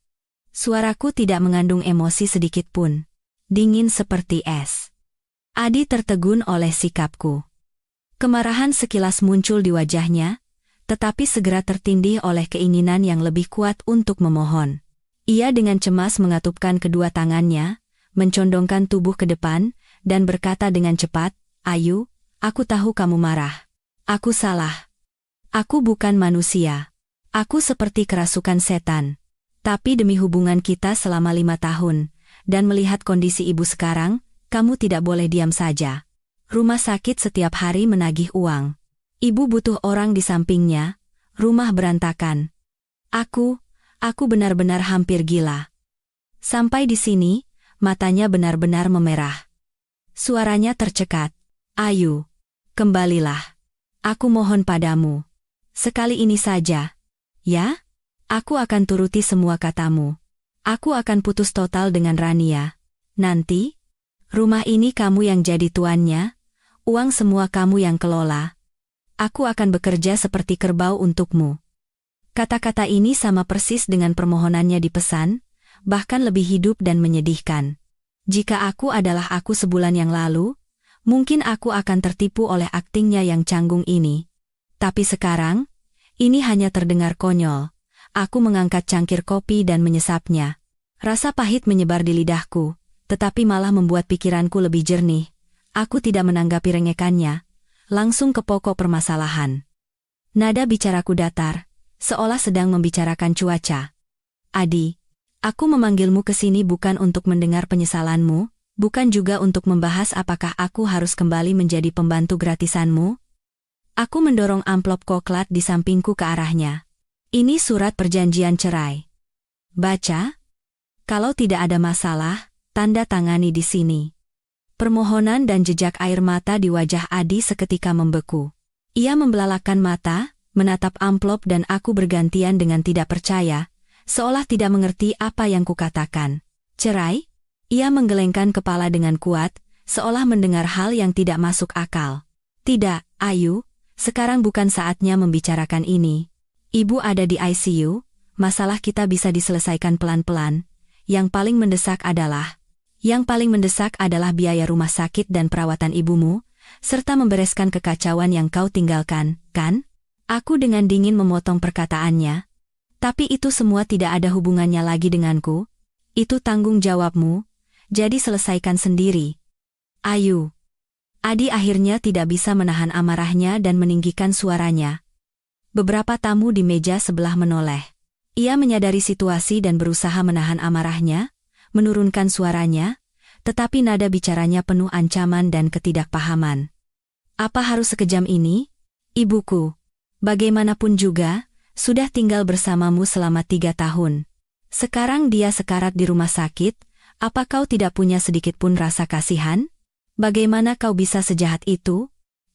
Suaraku tidak mengandung emosi sedikit pun. Dingin seperti es. Adi tertegun oleh sikapku. Kemarahan sekilas muncul di wajahnya, tetapi segera tertindih oleh keinginan yang lebih kuat untuk memohon. Ia dengan cemas mengatupkan kedua tangannya, mencondongkan tubuh ke depan, dan berkata dengan cepat, "Ayu, aku tahu kamu marah. Aku salah. Aku bukan manusia. Aku seperti kerasukan setan. Tapi demi hubungan kita selama 5 tahun, dan melihat kondisi ibu sekarang, kamu tidak boleh diam saja. Rumah sakit setiap hari menagih uang. Ibu butuh orang di sampingnya, rumah berantakan. Aku benar-benar hampir gila." Sampai di sini, matanya benar-benar memerah. Suaranya tercekat. "Ayu, kembalilah. Aku mohon padamu. Sekali ini saja. Ya? Aku akan turuti semua katamu. Aku akan putus total dengan Rania. Nanti, rumah ini kamu yang jadi tuannya, uang semua kamu yang kelola. Aku akan bekerja seperti kerbau untukmu." Kata-kata ini sama persis dengan permohonannya di pesan, bahkan lebih hidup dan menyedihkan. Jika aku adalah aku sebulan yang lalu, mungkin aku akan tertipu oleh aktingnya yang canggung ini. Tapi sekarang, ini hanya terdengar konyol. Aku mengangkat cangkir kopi dan menyesapnya. Rasa pahit menyebar di lidahku, tetapi malah membuat pikiranku lebih jernih. Aku tidak menanggapi rengekannya, langsung ke pokok permasalahan. Nada bicaraku datar, seolah sedang membicarakan cuaca. "Adi, aku memanggilmu ke sini bukan untuk mendengar penyesalanmu, bukan juga untuk membahas apakah aku harus kembali menjadi pembantu gratisanmu." Aku mendorong amplop coklat di sampingku ke arahnya. "Ini surat perjanjian cerai. Baca. Kalau tidak ada masalah, tanda tangani di sini." Permohonan dan jejak air mata di wajah Adi seketika membeku. Ia membelalakan mata, menatap amplop dan aku bergantian dengan tidak percaya, seolah tidak mengerti apa yang kukatakan. "Cerai?" Ia menggelengkan kepala dengan kuat, seolah mendengar hal yang tidak masuk akal. "Tidak, Ayu, sekarang bukan saatnya membicarakan ini. Ibu ada di ICU, masalah kita bisa diselesaikan pelan-pelan. Yang paling mendesak adalah..." Yang paling mendesak adalah biaya rumah sakit dan perawatan ibumu, serta membereskan kekacauan yang kau tinggalkan, kan? Aku dengan dingin memotong perkataannya. Tapi itu semua tidak ada hubungannya lagi denganku. Itu tanggung jawabmu, jadi selesaikan sendiri. Ayu. Adi akhirnya tidak bisa menahan amarahnya dan meninggikan suaranya. Beberapa tamu di meja sebelah menoleh. Ia menyadari situasi dan berusaha menahan amarahnya, menurunkan suaranya, tetapi nada bicaranya penuh ancaman dan ketidakpahaman. Apa harus sekejam ini? Ibuku, bagaimanapun juga, sudah tinggal bersamamu selama 3 tahun. Sekarang dia sekarat di rumah sakit, apa kau tidak punya sedikit pun rasa kasihan? Bagaimana kau bisa sejahat itu?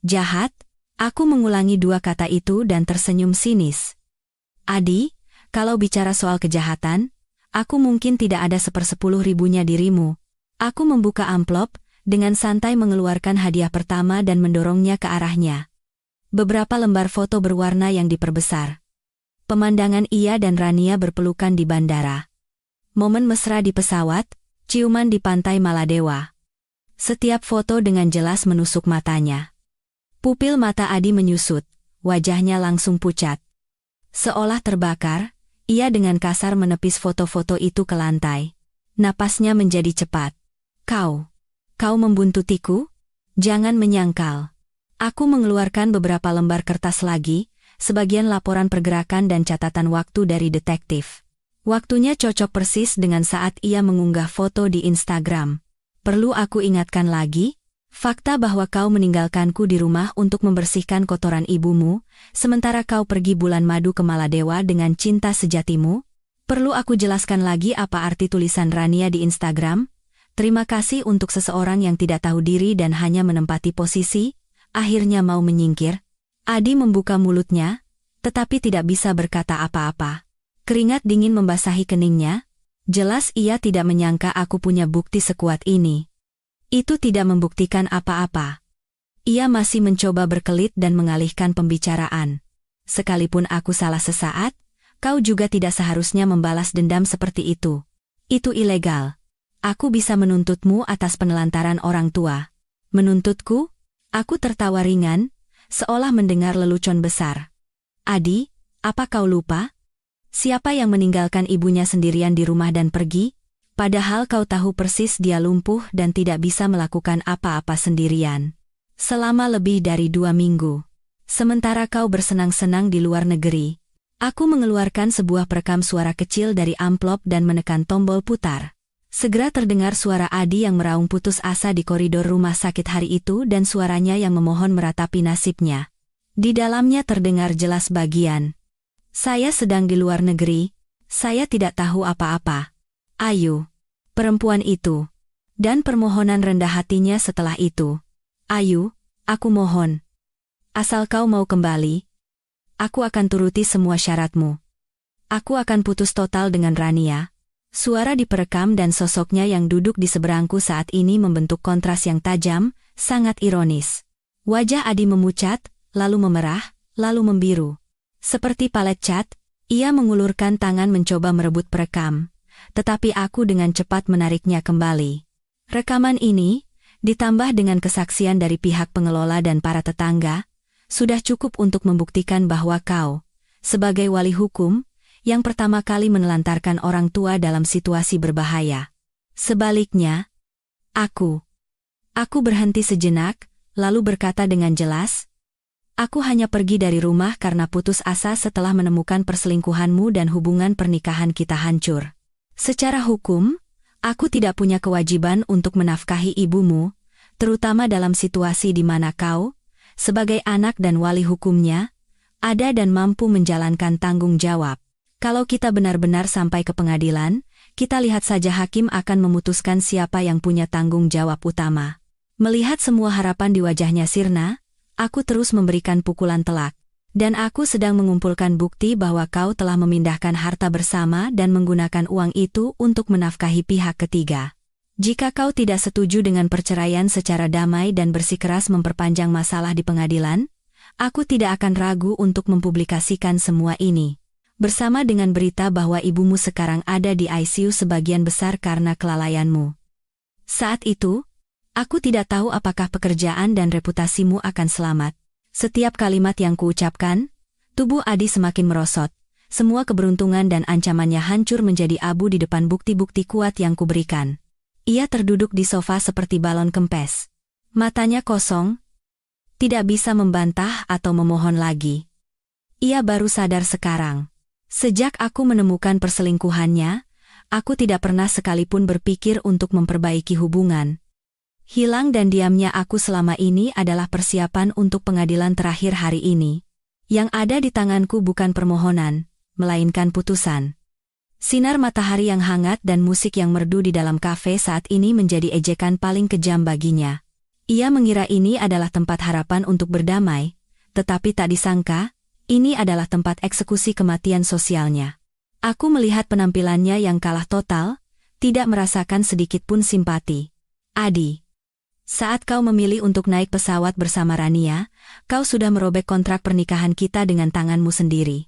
Jahat? Aku mengulangi 2 kata itu dan tersenyum sinis. Adi, kalau bicara soal kejahatan, aku mungkin tidak ada 1/10.000-nya dirimu. Aku membuka amplop, dengan santai mengeluarkan hadiah pertama dan mendorongnya ke arahnya. Beberapa lembar foto berwarna yang diperbesar. Pemandangan ia dan Rania berpelukan di bandara. Momen mesra di pesawat, ciuman di pantai Maladewa. Setiap foto dengan jelas menusuk matanya. Pupil mata Adi menyusut, wajahnya langsung pucat. Seolah terbakar, ia dengan kasar menepis foto-foto itu ke lantai. Napasnya menjadi cepat. Kau membuntutiku? Jangan menyangkal. Aku mengeluarkan beberapa lembar kertas lagi, sebagian laporan pergerakan dan catatan waktu dari detektif. Waktunya cocok persis dengan saat ia mengunggah foto di Instagram. Perlu aku ingatkan lagi? Fakta bahwa kau meninggalkanku di rumah untuk membersihkan kotoran ibumu, sementara kau pergi bulan madu ke Maladewa dengan cinta sejatimu? Perlu aku jelaskan lagi apa arti tulisan Rania di Instagram? Terima kasih untuk seseorang yang tidak tahu diri dan hanya menempati posisi, akhirnya mau menyingkir. Adi membuka mulutnya, tetapi tidak bisa berkata apa-apa. Keringat dingin membasahi keningnya. Jelas ia tidak menyangka aku punya bukti sekuat ini. Itu tidak membuktikan apa-apa. Ia masih mencoba berkelit dan mengalihkan pembicaraan. Sekalipun aku salah sesaat, kau juga tidak seharusnya membalas dendam seperti itu. Itu ilegal. Aku bisa menuntutmu atas penelantaran orang tua. Menuntutku? Aku tertawa ringan, seolah mendengar lelucon besar. Adi, apa kau lupa? Siapa yang meninggalkan ibunya sendirian di rumah dan pergi? Padahal kau tahu persis dia lumpuh dan tidak bisa melakukan apa-apa sendirian. Selama lebih dari 2 minggu. Sementara kau bersenang-senang di luar negeri. Aku mengeluarkan sebuah perekam suara kecil dari amplop dan menekan tombol putar. Segera terdengar suara Adi yang meraung putus asa di koridor rumah sakit hari itu dan suaranya yang memohon meratapi nasibnya. Di dalamnya terdengar jelas bagian. Saya sedang di luar negeri, saya tidak tahu apa-apa. Ayu. Perempuan itu. Dan permohonan rendah hatinya setelah itu. Ayu, aku mohon. Asal kau mau kembali, aku akan turuti semua syaratmu. Aku akan putus total dengan Rania. Suara diperekam dan sosoknya yang duduk di seberangku saat ini membentuk kontras yang tajam, sangat ironis. Wajah Adi memucat, lalu memerah, lalu membiru. Seperti palet cat, ia mengulurkan tangan mencoba merebut perekam, tetapi aku dengan cepat menariknya kembali. Rekaman ini, ditambah dengan kesaksian dari pihak pengelola dan para tetangga, sudah cukup untuk membuktikan bahwa kau, sebagai wali hukum, yang pertama kali menelantarkan orang tua dalam situasi berbahaya. Sebaliknya, aku berhenti sejenak, lalu berkata dengan jelas, aku hanya pergi dari rumah karena putus asa setelah menemukan perselingkuhanmu dan hubungan pernikahan kita hancur. Secara hukum, aku tidak punya kewajiban untuk menafkahi ibumu, terutama dalam situasi di mana kau, sebagai anak dan wali hukumnya, ada dan mampu menjalankan tanggung jawab. Kalau kita benar-benar sampai ke pengadilan, kita lihat saja hakim akan memutuskan siapa yang punya tanggung jawab utama. Melihat semua harapan di wajahnya sirna, aku terus memberikan pukulan telak. Dan aku sedang mengumpulkan bukti bahwa kau telah memindahkan harta bersama dan menggunakan uang itu untuk menafkahi pihak ketiga. Jika kau tidak setuju dengan perceraian secara damai dan bersikeras memperpanjang masalah di pengadilan, aku tidak akan ragu untuk mempublikasikan semua ini. Bersama dengan berita bahwa ibumu sekarang ada di ICU sebagian besar karena kelalaianmu. Saat itu, aku tidak tahu apakah pekerjaan dan reputasimu akan selamat. Setiap kalimat yang kuucapkan, tubuh Adi semakin merosot. Semua keberuntungan dan ancamannya hancur menjadi abu di depan bukti-bukti kuat yang kuberikan. Ia terduduk di sofa seperti balon kempes. Matanya kosong, tidak bisa membantah atau memohon lagi. Ia baru sadar sekarang. Sejak aku menemukan perselingkuhannya, aku tidak pernah sekalipun berpikir untuk memperbaiki hubungan. Hilang dan diamnya aku selama ini adalah persiapan untuk pengadilan terakhir hari ini. Yang ada di tanganku bukan permohonan, melainkan putusan. Sinar matahari yang hangat dan musik yang merdu di dalam kafe saat ini menjadi ejekan paling kejam baginya. Ia mengira ini adalah tempat harapan untuk berdamai, tetapi tak disangka, ini adalah tempat eksekusi kematian sosialnya. Aku melihat penampilannya yang kalah total, tidak merasakan sedikit pun simpati. Adi, saat kau memilih untuk naik pesawat bersama Rania, kau sudah merobek kontrak pernikahan kita dengan tanganmu sendiri.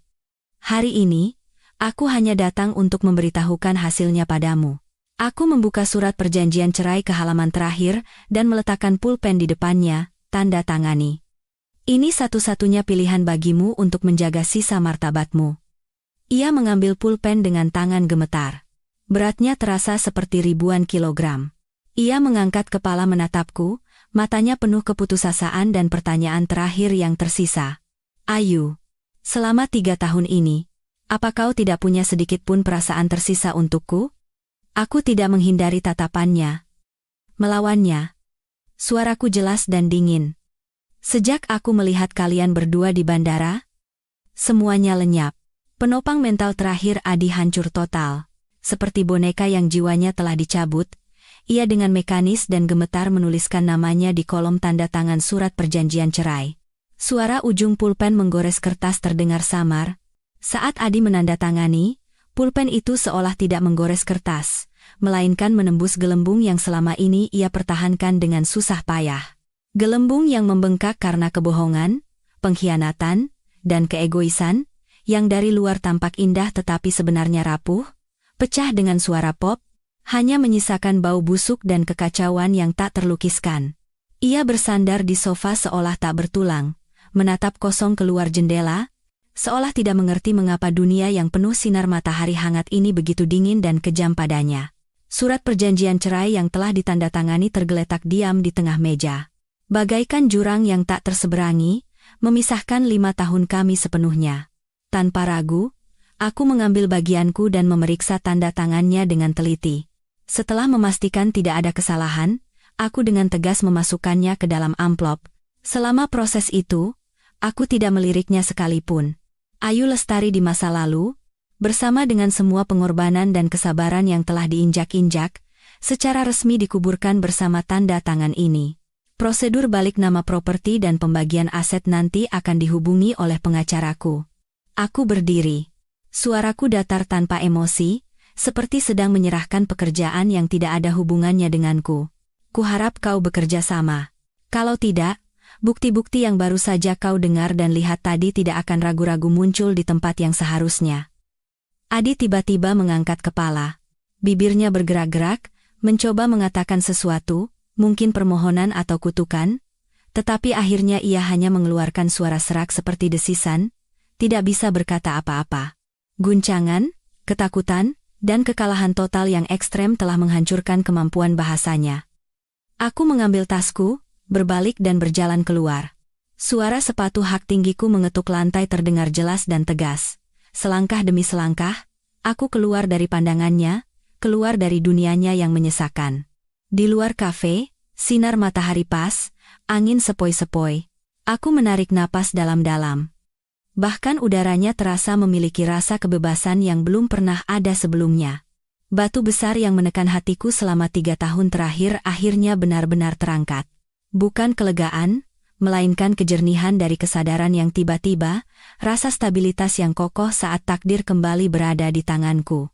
Hari ini, aku hanya datang untuk memberitahukan hasilnya padamu. Aku membuka surat perjanjian cerai ke halaman terakhir dan meletakkan pulpen di depannya, tanda tangani. Ini satu-satunya pilihan bagimu untuk menjaga sisa martabatmu. Ia mengambil pulpen dengan tangan gemetar. Beratnya terasa seperti ribuan kilogram. Ia mengangkat kepala menatapku, matanya penuh keputusasaan dan pertanyaan terakhir yang tersisa. Ayu, selama 3 tahun ini, apa kau tidak punya sedikit pun perasaan tersisa untukku? Aku tidak menghindari tatapannya. Melawannya. Suaraku jelas dan dingin. Sejak aku melihat kalian berdua di bandara, semuanya lenyap. Penopang mental terakhir Adi hancur total. Seperti boneka yang jiwanya telah dicabut, ia dengan mekanis dan gemetar menuliskan namanya di kolom tanda tangan surat perjanjian cerai. Suara ujung pulpen menggores kertas terdengar samar. Saat Adi menandatangani, pulpen itu seolah tidak menggores kertas, melainkan menembus gelembung yang selama ini ia pertahankan dengan susah payah. Gelembung yang membengkak karena kebohongan, pengkhianatan, dan keegoisan, yang dari luar tampak indah tetapi sebenarnya rapuh, pecah dengan suara pop, hanya menyisakan bau busuk dan kekacauan yang tak terlukiskan. Ia bersandar di sofa seolah tak bertulang, menatap kosong keluar jendela, seolah tidak mengerti mengapa dunia yang penuh sinar matahari hangat ini begitu dingin dan kejam padanya. Surat perjanjian cerai yang telah ditandatangani tergeletak diam di tengah meja. Bagaikan jurang yang tak terseberangi, memisahkan 5 tahun kami sepenuhnya. Tanpa ragu, aku mengambil bagianku dan memeriksa tanda tangannya dengan teliti. Setelah memastikan tidak ada kesalahan, aku dengan tegas memasukkannya ke dalam amplop. Selama proses itu, aku tidak meliriknya sekalipun. Ayu Lestari di masa lalu, bersama dengan semua pengorbanan dan kesabaran yang telah diinjak-injak, secara resmi dikuburkan bersama tanda tangan ini. Prosedur balik nama properti dan pembagian aset nanti akan dihubungi oleh pengacaraku. Aku berdiri. Suaraku datar tanpa emosi, seperti sedang menyerahkan pekerjaan yang tidak ada hubungannya denganku. Kuharap kau bekerja sama. Kalau tidak, bukti-bukti yang baru saja kau dengar dan lihat tadi tidak akan ragu-ragu muncul di tempat yang seharusnya. Adi tiba-tiba mengangkat kepala. Bibirnya bergerak-gerak, mencoba mengatakan sesuatu, mungkin permohonan atau kutukan, tetapi akhirnya ia hanya mengeluarkan suara serak seperti desisan, tidak bisa berkata apa-apa. Guncangan, ketakutan, dan kekalahan total yang ekstrem telah menghancurkan kemampuan bahasanya. Aku mengambil tasku, berbalik dan berjalan keluar. Suara sepatu hak tinggiku mengetuk lantai terdengar jelas dan tegas. Selangkah demi selangkah, aku keluar dari pandangannya, keluar dari dunianya yang menyesakan. Di luar kafe, sinar matahari pas, angin sepoi-sepoi. Aku menarik napas dalam-dalam. Bahkan udaranya terasa memiliki rasa kebebasan yang belum pernah ada sebelumnya. Batu besar yang menekan hatiku selama 3 tahun terakhir akhirnya benar-benar terangkat. Bukan kelegaan, melainkan kejernihan dari kesadaran yang tiba-tiba, rasa stabilitas yang kokoh saat takdir kembali berada di tanganku.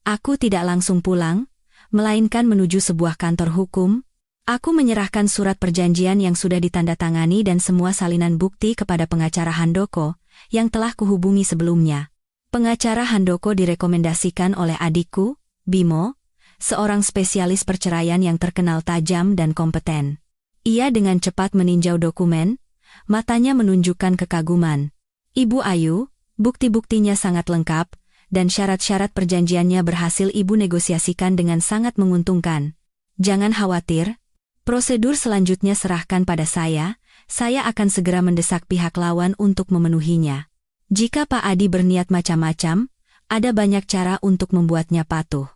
Aku tidak langsung pulang, melainkan menuju sebuah kantor hukum. Aku menyerahkan surat perjanjian yang sudah ditandatangani dan semua salinan bukti kepada pengacara Handoko, yang telah kuhubungi sebelumnya. Pengacara Handoko direkomendasikan oleh adikku, Bimo, seorang spesialis perceraian yang terkenal tajam dan kompeten. Ia dengan cepat meninjau dokumen, matanya menunjukkan kekaguman. Ibu Ayu, bukti-buktinya sangat lengkap, dan syarat-syarat perjanjiannya berhasil Ibu negosiasikan dengan sangat menguntungkan. Jangan khawatir, prosedur selanjutnya serahkan pada saya akan segera mendesak pihak lawan untuk memenuhinya. Jika Pak Adi berniat macam-macam, ada banyak cara untuk membuatnya patuh.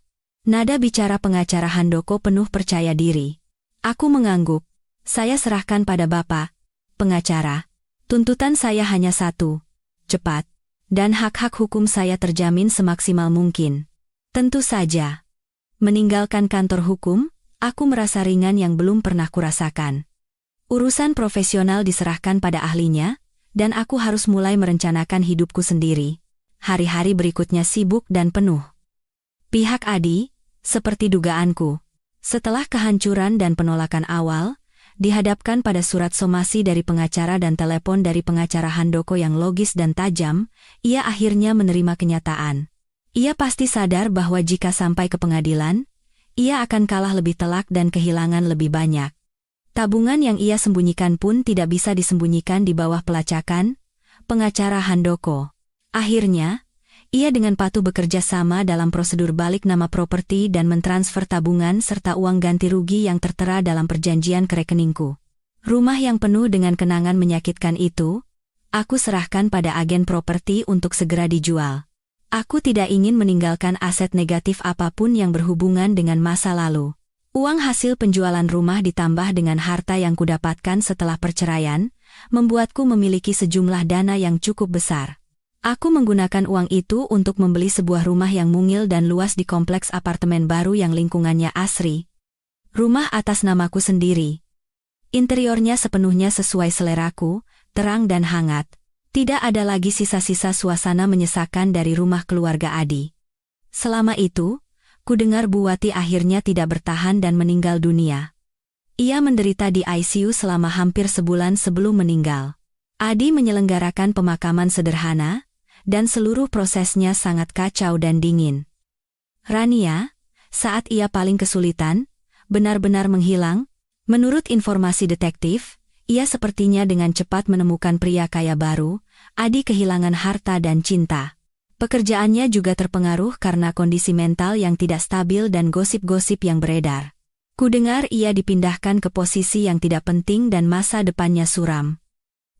Nada bicara pengacara Handoko penuh percaya diri. Aku mengangguk. Saya serahkan pada Bapak, pengacara. Tuntutan saya hanya satu, cepat, dan hak-hak hukum saya terjamin semaksimal mungkin. Tentu saja. Meninggalkan kantor hukum, aku merasa ringan yang belum pernah kurasakan. Urusan profesional diserahkan pada ahlinya, dan aku harus mulai merencanakan hidupku sendiri. Hari-hari berikutnya sibuk dan penuh. Pihak Adi, seperti dugaanku, setelah kehancuran dan penolakan awal, dihadapkan pada surat somasi dari pengacara dan telepon dari pengacara Handoko yang logis dan tajam, ia akhirnya menerima kenyataan. Ia pasti sadar bahwa jika sampai ke pengadilan, ia akan kalah lebih telak dan kehilangan lebih banyak. Tabungan yang ia sembunyikan pun tidak bisa disembunyikan di bawah pelacakan pengacara Handoko. Akhirnya, ia dengan patuh bekerja sama dalam prosedur balik nama properti dan mentransfer tabungan serta uang ganti rugi yang tertera dalam perjanjian ke rekeningku. Rumah yang penuh dengan kenangan menyakitkan itu, aku serahkan pada agen properti untuk segera dijual. Aku tidak ingin meninggalkan aset negatif apapun yang berhubungan dengan masa lalu. Uang hasil penjualan rumah ditambah dengan harta yang kudapatkan setelah perceraian, membuatku memiliki sejumlah dana yang cukup besar. Aku menggunakan uang itu untuk membeli sebuah rumah yang mungil dan luas di kompleks apartemen baru yang lingkungannya asri. Rumah atas namaku sendiri. Interiornya sepenuhnya sesuai seleraku, terang dan hangat. Tidak ada lagi sisa-sisa suasana menyesakan dari rumah keluarga Adi. Selama itu, ku dengar Bu Wati akhirnya tidak bertahan dan meninggal dunia. Ia menderita di ICU selama hampir sebulan sebelum meninggal. Adi menyelenggarakan pemakaman sederhana, dan seluruh prosesnya sangat kacau dan dingin. Rania, saat ia paling kesulitan, benar-benar menghilang. Menurut informasi detektif, ia sepertinya dengan cepat menemukan pria kaya baru. Adi kehilangan harta dan cinta. Pekerjaannya juga terpengaruh karena kondisi mental yang tidak stabil dan gosip-gosip yang beredar. Kudengar ia dipindahkan ke posisi yang tidak penting dan masa depannya suram.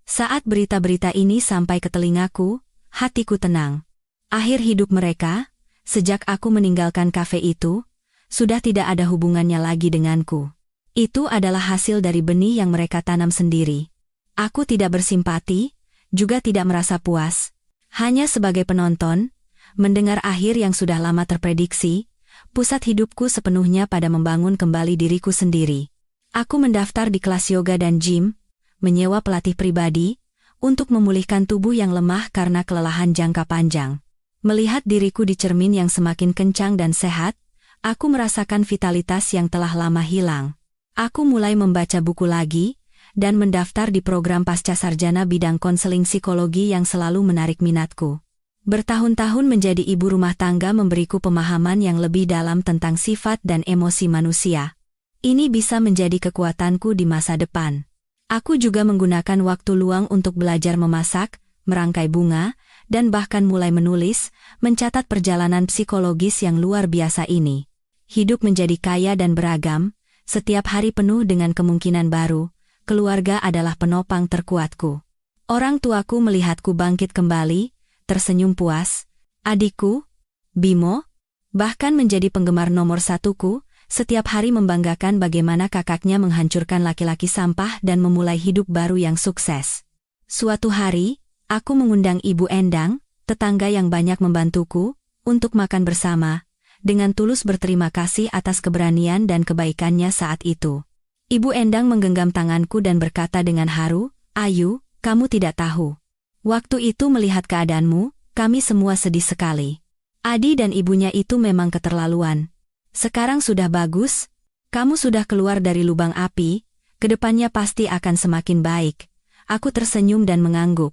Saat berita-berita ini sampai ke telingaku, hatiku tenang. Akhir hidup mereka, sejak aku meninggalkan kafe itu, sudah tidak ada hubungannya lagi denganku. Itu adalah hasil dari benih yang mereka tanam sendiri. Aku tidak bersimpati, juga tidak merasa puas. Hanya sebagai penonton, mendengar akhir yang sudah lama terprediksi, pusat hidupku sepenuhnya pada membangun kembali diriku sendiri. Aku mendaftar di kelas yoga dan gym, menyewa pelatih pribadi, untuk memulihkan tubuh yang lemah karena kelelahan jangka panjang. Melihat diriku di cermin yang semakin kencang dan sehat, aku merasakan vitalitas yang telah lama hilang. Aku mulai membaca buku lagi, dan mendaftar di program pasca sarjana bidang konseling psikologi yang selalu menarik minatku. Bertahun-tahun menjadi ibu rumah tangga memberiku pemahaman yang lebih dalam tentang sifat dan emosi manusia. Ini bisa menjadi kekuatanku di masa depan. Aku juga menggunakan waktu luang untuk belajar memasak, merangkai bunga, dan bahkan mulai menulis, mencatat perjalanan psikologis yang luar biasa ini. Hidup menjadi kaya dan beragam, setiap hari penuh dengan kemungkinan baru, keluarga adalah penopang terkuatku. Orang tuaku melihatku bangkit kembali, tersenyum puas. Adikku, Bimo, bahkan menjadi penggemar nomor satuku, setiap hari membanggakan bagaimana kakaknya menghancurkan laki-laki sampah dan memulai hidup baru yang sukses. Suatu hari, aku mengundang Ibu Endang, tetangga yang banyak membantuku, untuk makan bersama, dengan tulus berterima kasih atas keberanian dan kebaikannya saat itu. Ibu Endang menggenggam tanganku dan berkata dengan haru, "Ayu, kamu tidak tahu. Waktu itu melihat keadaanmu, kami semua sedih sekali. Adi dan ibunya itu memang keterlaluan. Sekarang sudah bagus, kamu sudah keluar dari lubang api, kedepannya pasti akan semakin baik." Aku tersenyum dan mengangguk.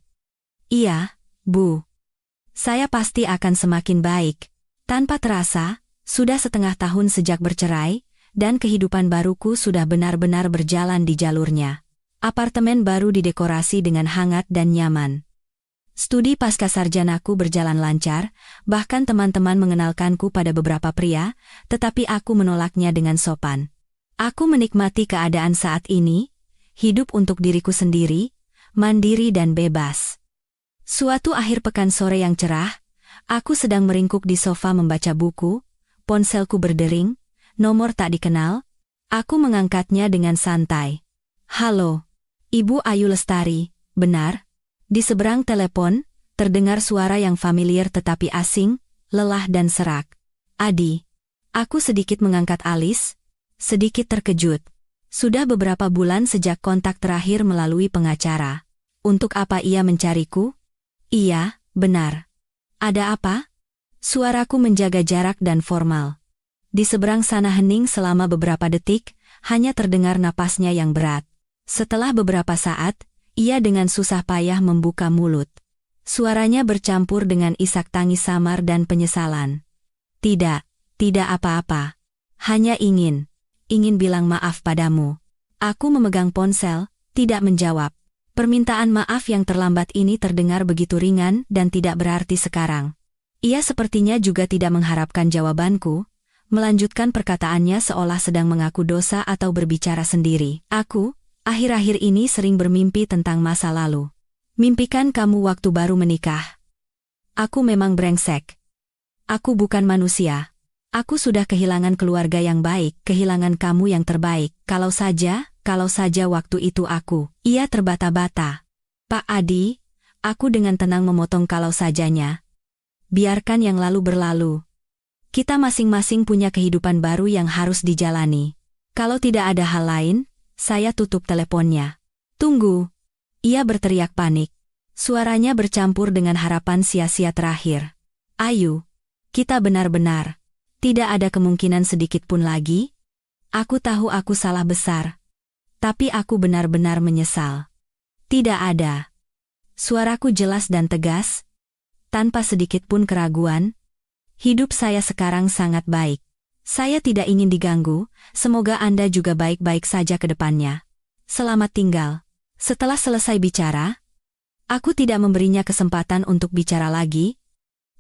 "Iya, Bu. Saya pasti akan semakin baik." Tanpa terasa, Sudah setengah tahun sejak bercerai, dan kehidupan baruku sudah benar-benar berjalan di jalurnya. Apartemen baru didekorasi dengan hangat dan nyaman. Studi pascasarjanaku berjalan lancar, bahkan teman-teman mengenalkanku pada beberapa pria, tetapi aku menolaknya dengan sopan. Aku menikmati keadaan saat ini, hidup untuk diriku sendiri, mandiri dan bebas. Suatu akhir pekan sore yang cerah, aku sedang meringkuk di sofa membaca buku, ponselku berdering, nomor tak dikenal. Aku mengangkatnya dengan santai. "Halo, Ibu Ayu Lestari, benar?" Di seberang telepon, terdengar suara yang familiar tetapi asing, lelah dan serak. "Adi." Aku sedikit mengangkat alis, sedikit terkejut. Sudah beberapa bulan sejak kontak terakhir melalui pengacara. Untuk apa ia mencariku? "Iya, benar." "Ada apa?" Suaraku menjaga jarak dan formal. Di seberang sana hening selama beberapa detik, hanya terdengar napasnya yang berat. Setelah beberapa saat, ia dengan susah payah membuka mulut. Suaranya bercampur dengan isak tangis samar dan penyesalan. Tidak apa-apa. Hanya ingin bilang maaf padamu." Aku memegang ponsel, tidak menjawab. Permintaan maaf yang terlambat ini terdengar begitu ringan dan tidak berarti sekarang. Ia sepertinya juga tidak mengharapkan jawabanku, melanjutkan perkataannya seolah sedang mengaku dosa atau berbicara sendiri. "Aku, akhir-akhir ini sering bermimpi tentang masa lalu. Mimpikan kamu waktu baru menikah. Aku memang brengsek. Aku bukan manusia. Aku sudah kehilangan keluarga yang baik, kehilangan kamu yang terbaik. Kalau saja waktu itu aku." Ia terbata-bata. "Pak Adi," aku dengan tenang memotong kalau sajanya. "Biarkan yang lalu berlalu. Kita masing-masing punya kehidupan baru yang harus dijalani. Kalau tidak ada hal lain," saya tutup teleponnya. "Tunggu." Ia berteriak panik. Suaranya bercampur dengan harapan sia-sia terakhir. "Ayu, kita benar-benar. Tidak ada kemungkinan sedikit pun lagi?" Aku tahu aku salah besar. Tapi aku benar-benar menyesal. "Tidak ada." Suaraku jelas dan tegas, tanpa sedikit pun keraguan. "Hidup saya sekarang sangat baik. Saya tidak ingin diganggu, semoga Anda juga baik-baik saja ke depannya. Selamat tinggal." Setelah selesai bicara, aku tidak memberinya kesempatan untuk bicara lagi,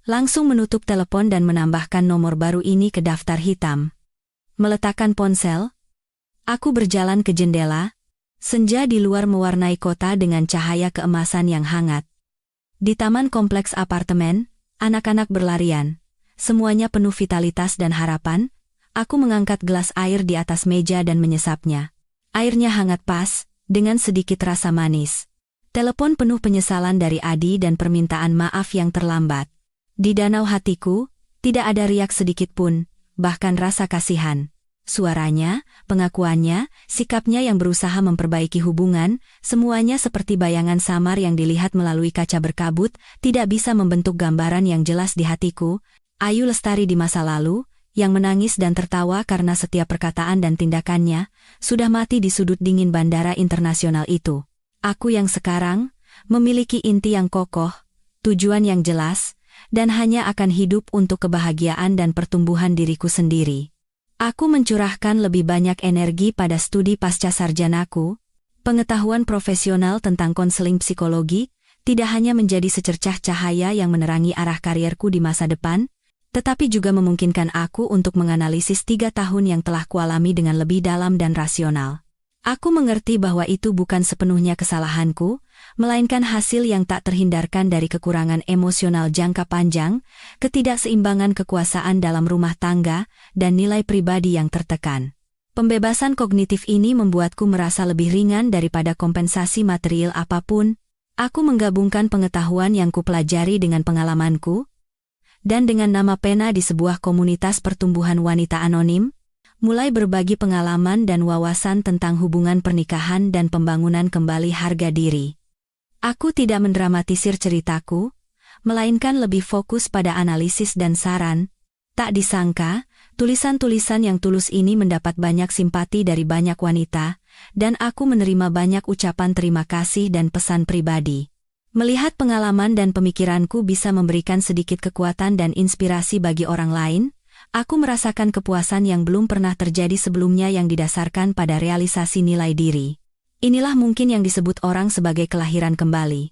langsung menutup telepon dan menambahkan nomor baru ini ke daftar hitam. Meletakkan ponsel, aku berjalan ke jendela. Senja di luar mewarnai kota dengan cahaya keemasan yang hangat. Di taman kompleks apartemen, anak-anak berlarian. Semuanya penuh vitalitas dan harapan. Aku mengangkat gelas air di atas meja dan menyesapnya. Airnya hangat pas, dengan sedikit rasa manis. Telepon penuh penyesalan dari Adi dan permintaan maaf yang terlambat. Di danau hatiku, tidak ada riak sedikit pun, bahkan rasa kasihan. Suaranya, pengakuannya, sikapnya yang berusaha memperbaiki hubungan, semuanya seperti bayangan samar yang dilihat melalui kaca berkabut, tidak bisa membentuk gambaran yang jelas di hatiku. Ayu Lestari di masa lalu, yang menangis dan tertawa karena setiap perkataan dan tindakannya, sudah mati di sudut dingin bandara internasional itu. Aku yang sekarang, memiliki inti yang kokoh, tujuan yang jelas, dan hanya akan hidup untuk kebahagiaan dan pertumbuhan diriku sendiri. Aku mencurahkan lebih banyak energi pada studi pascasarjanaku. Pengetahuan profesional tentang konseling psikologi tidak hanya menjadi secercah cahaya yang menerangi arah karierku di masa depan, tetapi juga memungkinkan aku untuk menganalisis 3 tahun yang telah kualami dengan lebih dalam dan rasional. Aku mengerti bahwa itu bukan sepenuhnya kesalahanku, melainkan hasil yang tak terhindarkan dari kekurangan emosional jangka panjang, ketidakseimbangan kekuasaan dalam rumah tangga, dan nilai pribadi yang tertekan. Pembebasan kognitif ini membuatku merasa lebih ringan daripada kompensasi material apapun. Aku menggabungkan pengetahuan yang kupelajari dengan pengalamanku, dan dengan nama pena di sebuah komunitas pertumbuhan wanita anonim, mulai berbagi pengalaman dan wawasan tentang hubungan pernikahan dan pembangunan kembali harga diri. Aku tidak mendramatisir ceritaku, melainkan lebih fokus pada analisis dan saran. Tak disangka, tulisan-tulisan yang tulus ini mendapat banyak simpati dari banyak wanita, dan aku menerima banyak ucapan terima kasih dan pesan pribadi. Melihat pengalaman dan pemikiranku bisa memberikan sedikit kekuatan dan inspirasi bagi orang lain, Aku merasakan kepuasan yang belum pernah terjadi sebelumnya yang didasarkan pada realisasi nilai diri. Inilah mungkin yang disebut orang sebagai kelahiran kembali.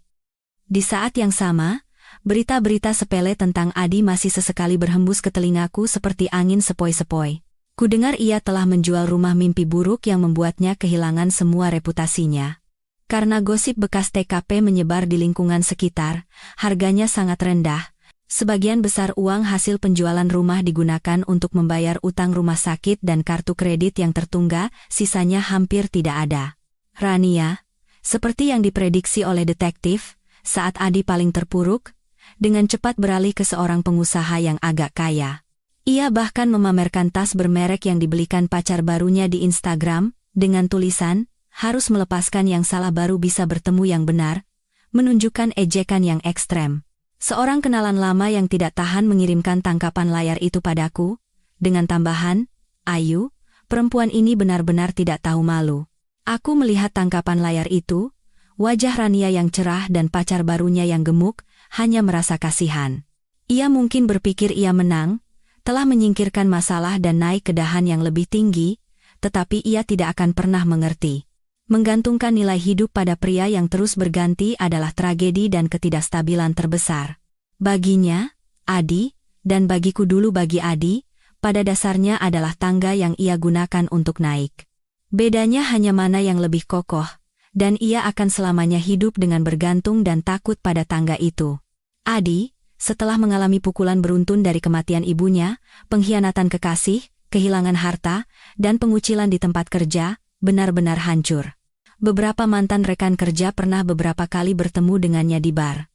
Di saat yang sama, berita-berita sepele tentang Adi masih sesekali berhembus ke telingaku seperti angin sepoi-sepoi. Kudengar ia telah menjual rumah mimpi buruk yang membuatnya kehilangan semua reputasinya. Karena gosip bekas TKP menyebar di lingkungan sekitar, harganya sangat rendah. Sebagian besar uang hasil penjualan rumah digunakan untuk membayar utang rumah sakit dan kartu kredit yang tertunggak, sisanya hampir tidak ada. Rania, seperti yang diprediksi oleh detektif, saat Adi paling terpuruk, dengan cepat beralih ke seorang pengusaha yang agak kaya. Ia bahkan memamerkan tas bermerek yang dibelikan pacar barunya di Instagram, dengan tulisan, harus melepaskan yang salah baru bisa bertemu yang benar, menunjukkan ejekan yang ekstrem. Seorang kenalan lama yang tidak tahan mengirimkan tangkapan layar itu padaku, dengan tambahan, "Ayu, perempuan ini benar-benar tidak tahu malu." Aku melihat tangkapan layar itu, wajah Rania yang cerah dan pacar barunya yang gemuk, hanya merasa kasihan. Ia mungkin berpikir ia menang, telah menyingkirkan masalah dan naik ke dahan yang lebih tinggi, tetapi ia tidak akan pernah mengerti. Menggantungkan nilai hidup pada pria yang terus berganti adalah tragedi dan ketidakstabilan terbesar. Baginya, Adi, dan bagiku dulu bagi Adi, pada dasarnya adalah tangga yang ia gunakan untuk naik. Bedanya hanya mana yang lebih kokoh, dan ia akan selamanya hidup dengan bergantung dan takut pada tangga itu. Adi, setelah mengalami pukulan beruntun dari kematian ibunya, pengkhianatan kekasih, kehilangan harta, dan pengucilan di tempat kerja, benar-benar hancur. Beberapa mantan rekan kerja pernah beberapa kali bertemu dengannya di bar.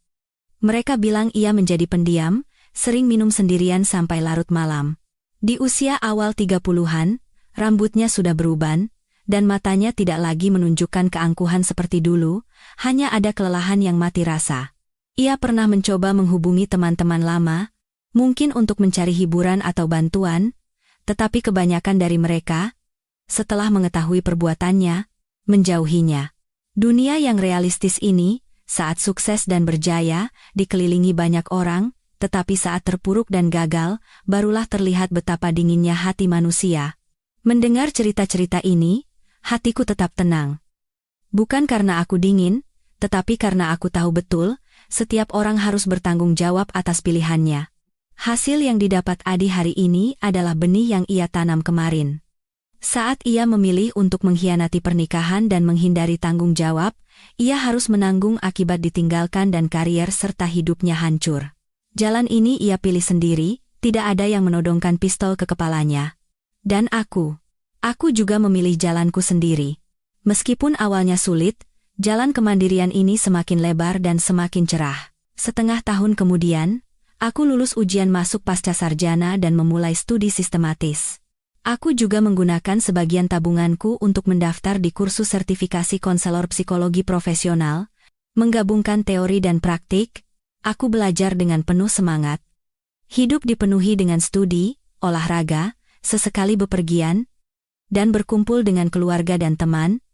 Mereka bilang ia menjadi pendiam, sering minum sendirian sampai larut malam. Di usia awal 30-an, rambutnya sudah beruban, dan matanya tidak lagi menunjukkan keangkuhan seperti dulu, hanya ada kelelahan yang mati rasa. Ia pernah mencoba menghubungi teman-teman lama, mungkin untuk mencari hiburan atau bantuan, tetapi kebanyakan dari mereka, setelah mengetahui perbuatannya, menjauhinya. Dunia yang realistis ini, saat sukses dan berjaya, dikelilingi banyak orang, tetapi saat terpuruk dan gagal, barulah terlihat betapa dinginnya hati manusia. Mendengar cerita-cerita ini, hatiku tetap tenang. Bukan karena aku dingin, tetapi karena aku tahu betul, setiap orang harus bertanggung jawab atas pilihannya. Hasil yang didapat Adi hari ini adalah benih yang ia tanam kemarin. Saat ia memilih untuk mengkhianati pernikahan dan menghindari tanggung jawab, ia harus menanggung akibat ditinggalkan dan karier serta hidupnya hancur. Jalan ini ia pilih sendiri, tidak ada yang menodongkan pistol ke kepalanya. Dan aku juga memilih jalanku sendiri. Meskipun awalnya sulit, jalan kemandirian ini semakin lebar dan semakin cerah. Setengah tahun kemudian, aku lulus ujian masuk pasca sarjana dan memulai studi sistematis. Aku juga menggunakan sebagian tabunganku untuk mendaftar di kursus sertifikasi konselor psikologi profesional, menggabungkan teori dan praktik. Aku belajar dengan penuh semangat. Hidup dipenuhi dengan studi, olahraga, sesekali bepergian, dan berkumpul dengan keluarga dan teman,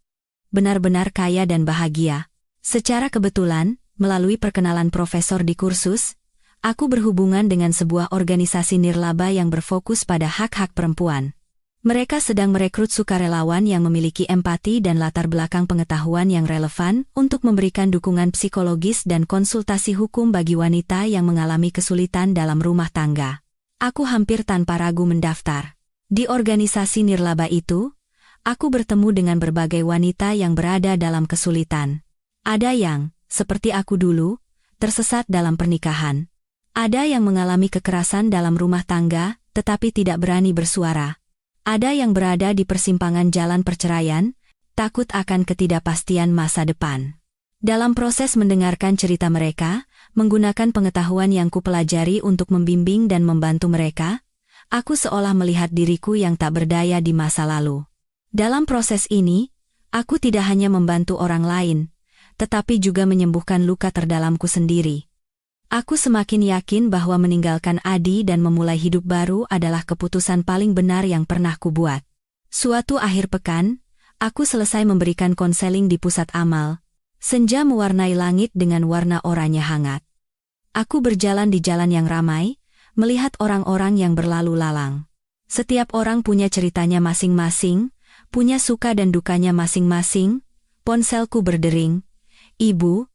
benar-benar kaya dan bahagia. Secara kebetulan, melalui perkenalan profesor di kursus, aku berhubungan dengan sebuah organisasi nirlaba yang berfokus pada hak-hak perempuan. Mereka sedang merekrut sukarelawan yang memiliki empati dan latar belakang pengetahuan yang relevan untuk memberikan dukungan psikologis dan konsultasi hukum bagi wanita yang mengalami kesulitan dalam rumah tangga. Aku hampir tanpa ragu mendaftar. Di organisasi nirlaba itu, aku bertemu dengan berbagai wanita yang berada dalam kesulitan. Ada yang, seperti aku dulu, tersesat dalam pernikahan. Ada yang mengalami kekerasan dalam rumah tangga, tetapi tidak berani bersuara. Ada yang berada di persimpangan jalan perceraian, takut akan ketidakpastian masa depan. Dalam proses mendengarkan cerita mereka, menggunakan pengetahuan yang kupelajari untuk membimbing dan membantu mereka, aku seolah melihat diriku yang tak berdaya di masa lalu. Dalam proses ini, aku tidak hanya membantu orang lain, tetapi juga menyembuhkan luka terdalamku sendiri. Aku semakin yakin bahwa meninggalkan Adi dan memulai hidup baru adalah keputusan paling benar yang pernah kubuat. Suatu akhir pekan, aku selesai memberikan konseling di pusat amal. Senja mewarnai langit dengan warna oranye hangat. Aku berjalan di jalan yang ramai, melihat orang-orang yang berlalu lalang. Setiap orang punya ceritanya masing-masing, punya suka dan dukanya masing-masing. Ponselku berdering. "Ibu?"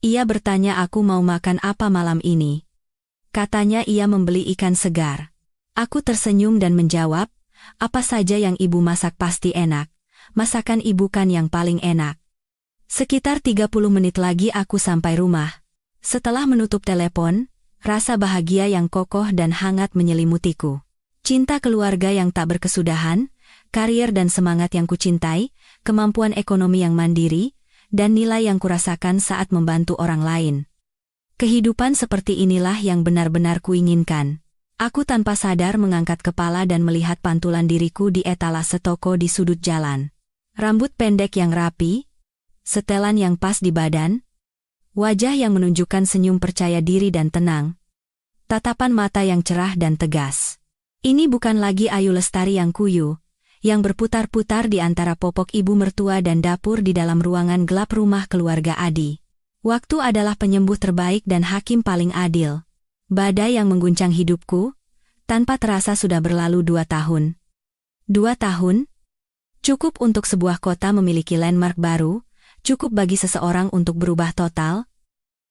Ia bertanya aku mau makan apa malam ini. Katanya ia membeli ikan segar. Aku tersenyum dan menjawab, "Apa saja yang ibu masak pasti enak. Masakan ibu kan yang paling enak." Sekitar 30 menit lagi aku sampai rumah. Setelah menutup telepon, rasa bahagia yang kokoh dan hangat menyelimutiku. Cinta keluarga yang tak berkesudahan, karier dan semangat yang kucintai, kemampuan ekonomi yang mandiri, dan nilai yang kurasakan saat membantu orang lain. Kehidupan seperti inilah yang benar-benar kuinginkan. Aku tanpa sadar mengangkat kepala dan melihat pantulan diriku di etalase toko di sudut jalan. Rambut pendek yang rapi, setelan yang pas di badan, wajah yang menunjukkan senyum percaya diri dan tenang, tatapan mata yang cerah dan tegas. Ini bukan lagi Ayu Lestari yang kuyu, yang berputar-putar di antara popok ibu mertua dan dapur di dalam ruangan gelap rumah keluarga Adi. Waktu adalah penyembuh terbaik dan hakim paling adil. Badai yang mengguncang hidupku, tanpa terasa sudah berlalu 2 tahun. 2 tahun? Cukup untuk sebuah kota memiliki landmark baru, cukup bagi seseorang untuk berubah total,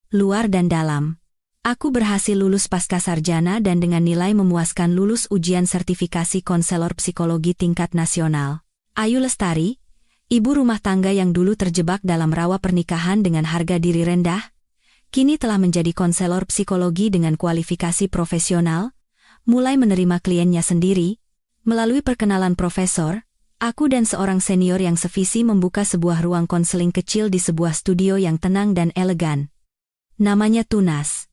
luar dan dalam. Aku berhasil lulus pasca sarjana dan dengan nilai memuaskan lulus ujian sertifikasi konselor psikologi tingkat nasional. Ayu Lestari, ibu rumah tangga yang dulu terjebak dalam rawa pernikahan dengan harga diri rendah, kini telah menjadi konselor psikologi dengan kualifikasi profesional, mulai menerima kliennya sendiri. Melalui perkenalan profesor, aku dan seorang senior yang sevisi membuka sebuah ruang konseling kecil di sebuah studio yang tenang dan elegan. Namanya Tunas.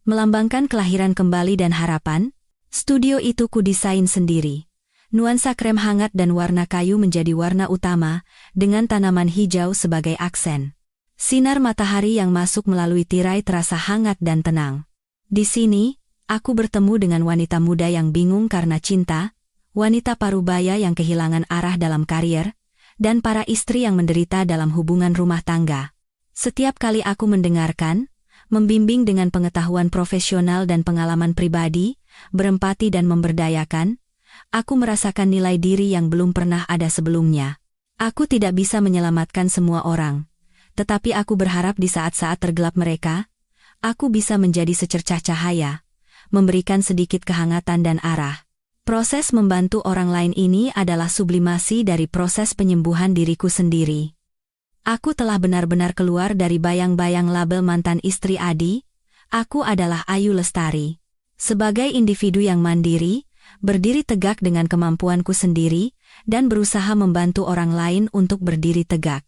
Melambangkan kelahiran kembali dan harapan, studio itu kudesain sendiri. Nuansa krem hangat dan warna kayu menjadi warna utama, dengan tanaman hijau sebagai aksen. Sinar matahari yang masuk melalui tirai terasa hangat dan tenang. Di sini, aku bertemu dengan wanita muda yang bingung karena cinta, wanita parubaya yang kehilangan arah dalam karier, dan para istri yang menderita dalam hubungan rumah tangga. Setiap kali aku mendengarkan, membimbing dengan pengetahuan profesional dan pengalaman pribadi, berempati dan memberdayakan, aku merasakan nilai diri yang belum pernah ada sebelumnya. Aku tidak bisa menyelamatkan semua orang, tetapi aku berharap di saat-saat tergelap mereka, aku bisa menjadi secercah cahaya, memberikan sedikit kehangatan dan arah. Proses membantu orang lain ini adalah sublimasi dari proses penyembuhan diriku sendiri. Aku telah benar-benar keluar dari bayang-bayang label mantan istri Adi. Aku adalah Ayu Lestari. Sebagai individu yang mandiri, berdiri tegak dengan kemampuanku sendiri, dan berusaha membantu orang lain untuk berdiri tegak.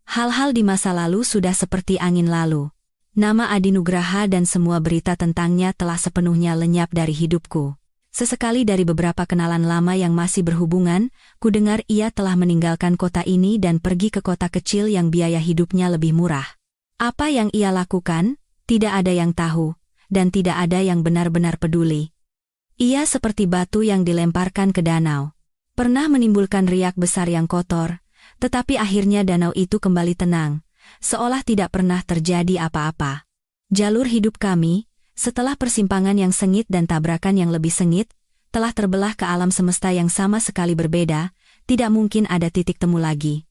Hal-hal di masa lalu sudah seperti angin lalu. Nama Adi Nugraha dan semua berita tentangnya telah sepenuhnya lenyap dari hidupku. Sesekali dari beberapa kenalan lama yang masih berhubungan, kudengar ia telah meninggalkan kota ini dan pergi ke kota kecil yang biaya hidupnya lebih murah. Apa yang ia lakukan, tidak ada yang tahu, dan tidak ada yang benar-benar peduli. Ia seperti batu yang dilemparkan ke danau. Pernah menimbulkan riak besar yang kotor, tetapi akhirnya danau itu kembali tenang, seolah tidak pernah terjadi apa-apa. Jalur hidup kami, setelah persimpangan yang sengit dan tabrakan yang lebih sengit, telah terbelah ke alam semesta yang sama sekali berbeda, tidak mungkin ada titik temu lagi.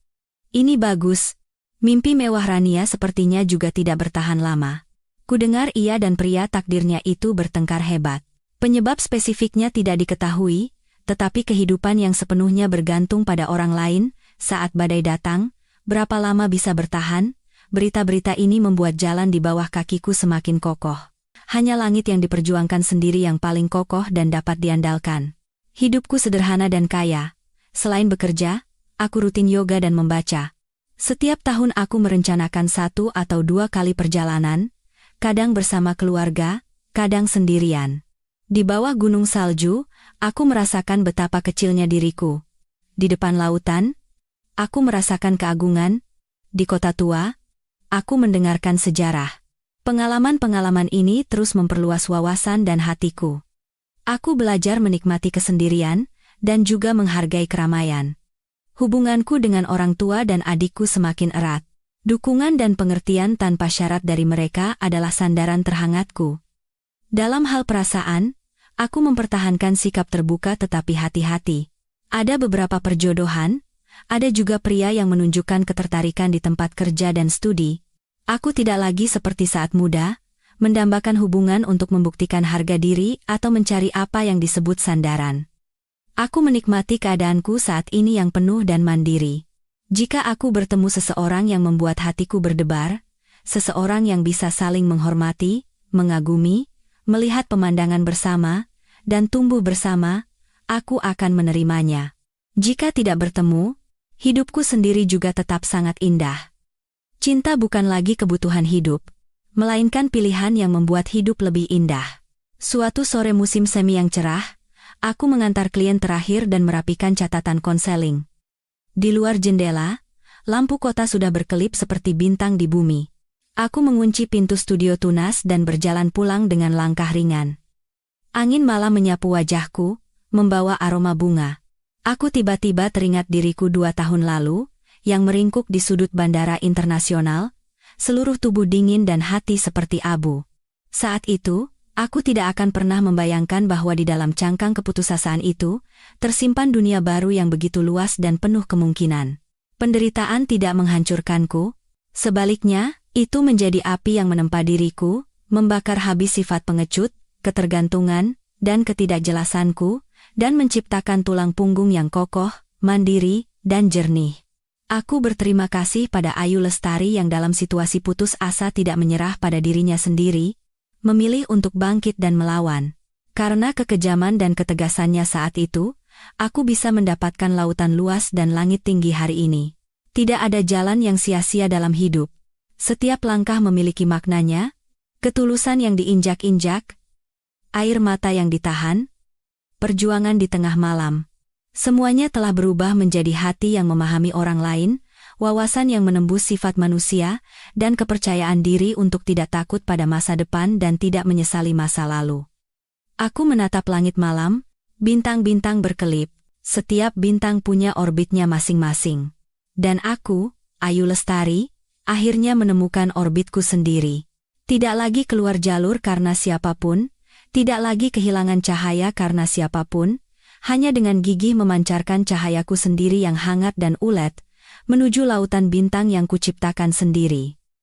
Ini bagus. Mimpi mewah Rania sepertinya juga tidak bertahan lama. Kudengar ia dan pria takdirnya itu bertengkar hebat. Penyebab spesifiknya tidak diketahui, tetapi kehidupan yang sepenuhnya bergantung pada orang lain, saat badai datang, berapa lama bisa bertahan? Berita-berita ini membuat jalan di bawah kakiku semakin kokoh. Hanya langit yang diperjuangkan sendiri yang paling kokoh dan dapat diandalkan. Hidupku sederhana dan kaya. Selain bekerja, aku rutin yoga dan membaca. Setiap tahun aku merencanakan 1 atau 2 kali perjalanan, kadang bersama keluarga, kadang sendirian. Di bawah gunung salju, aku merasakan betapa kecilnya diriku. Di depan lautan, aku merasakan keagungan. Di kota tua, aku mendengarkan sejarah. Pengalaman-pengalaman ini terus memperluas wawasan dan hatiku. Aku belajar menikmati kesendirian, dan juga menghargai keramaian. Hubunganku dengan orang tua dan adikku semakin erat. Dukungan dan pengertian tanpa syarat dari mereka adalah sandaran terhangatku. Dalam hal perasaan, aku mempertahankan sikap terbuka tetapi hati-hati. Ada beberapa perjodohan, ada juga pria yang menunjukkan ketertarikan di tempat kerja dan studi. Aku tidak lagi seperti saat muda, mendambakan hubungan untuk membuktikan harga diri atau mencari apa yang disebut sandaran. Aku menikmati keadaanku saat ini yang penuh dan mandiri. Jika aku bertemu seseorang yang membuat hatiku berdebar, seseorang yang bisa saling menghormati, mengagumi, melihat pemandangan bersama, dan tumbuh bersama, aku akan menerimanya. Jika tidak bertemu, hidupku sendiri juga tetap sangat indah. Cinta bukan lagi kebutuhan hidup, melainkan pilihan yang membuat hidup lebih indah. Suatu sore musim semi yang cerah, aku mengantar klien terakhir dan merapikan catatan konseling. Di luar jendela, lampu kota sudah berkelip seperti bintang di bumi. Aku mengunci pintu studio tunas dan berjalan pulang dengan langkah ringan. Angin malam menyapu wajahku, membawa aroma bunga. Aku tiba-tiba teringat diriku 2 tahun lalu, yang meringkuk di sudut bandara internasional, seluruh tubuh dingin dan hati seperti abu. Saat itu, aku tidak akan pernah membayangkan bahwa di dalam cangkang keputusasaan itu, tersimpan dunia baru yang begitu luas dan penuh kemungkinan. Penderitaan tidak menghancurkanku, sebaliknya, itu menjadi api yang menempa diriku, membakar habis sifat pengecut, ketergantungan, dan ketidakjelasanku, dan menciptakan tulang punggung yang kokoh, mandiri, dan jernih. Aku berterima kasih pada Ayu Lestari yang dalam situasi putus asa tidak menyerah pada dirinya sendiri, memilih untuk bangkit dan melawan. Karena kekejaman dan ketegasannya saat itu, aku bisa mendapatkan lautan luas dan langit tinggi hari ini. Tidak ada jalan yang sia-sia dalam hidup. Setiap langkah memiliki maknanya, ketulusan yang diinjak-injak, air mata yang ditahan, perjuangan di tengah malam. Semuanya telah berubah menjadi hati yang memahami orang lain, wawasan yang menembus sifat manusia, dan kepercayaan diri untuk tidak takut pada masa depan dan tidak menyesali masa lalu. Aku menatap langit malam, bintang-bintang berkelip, setiap bintang punya orbitnya masing-masing. Dan aku, Ayu Lestari, akhirnya menemukan orbitku sendiri. Tidak lagi keluar jalur karena siapapun, tidak lagi kehilangan cahaya karena siapapun, hanya dengan gigih memancarkan cahayaku sendiri yang hangat dan ulet, menuju lautan bintang yang kuciptakan sendiri.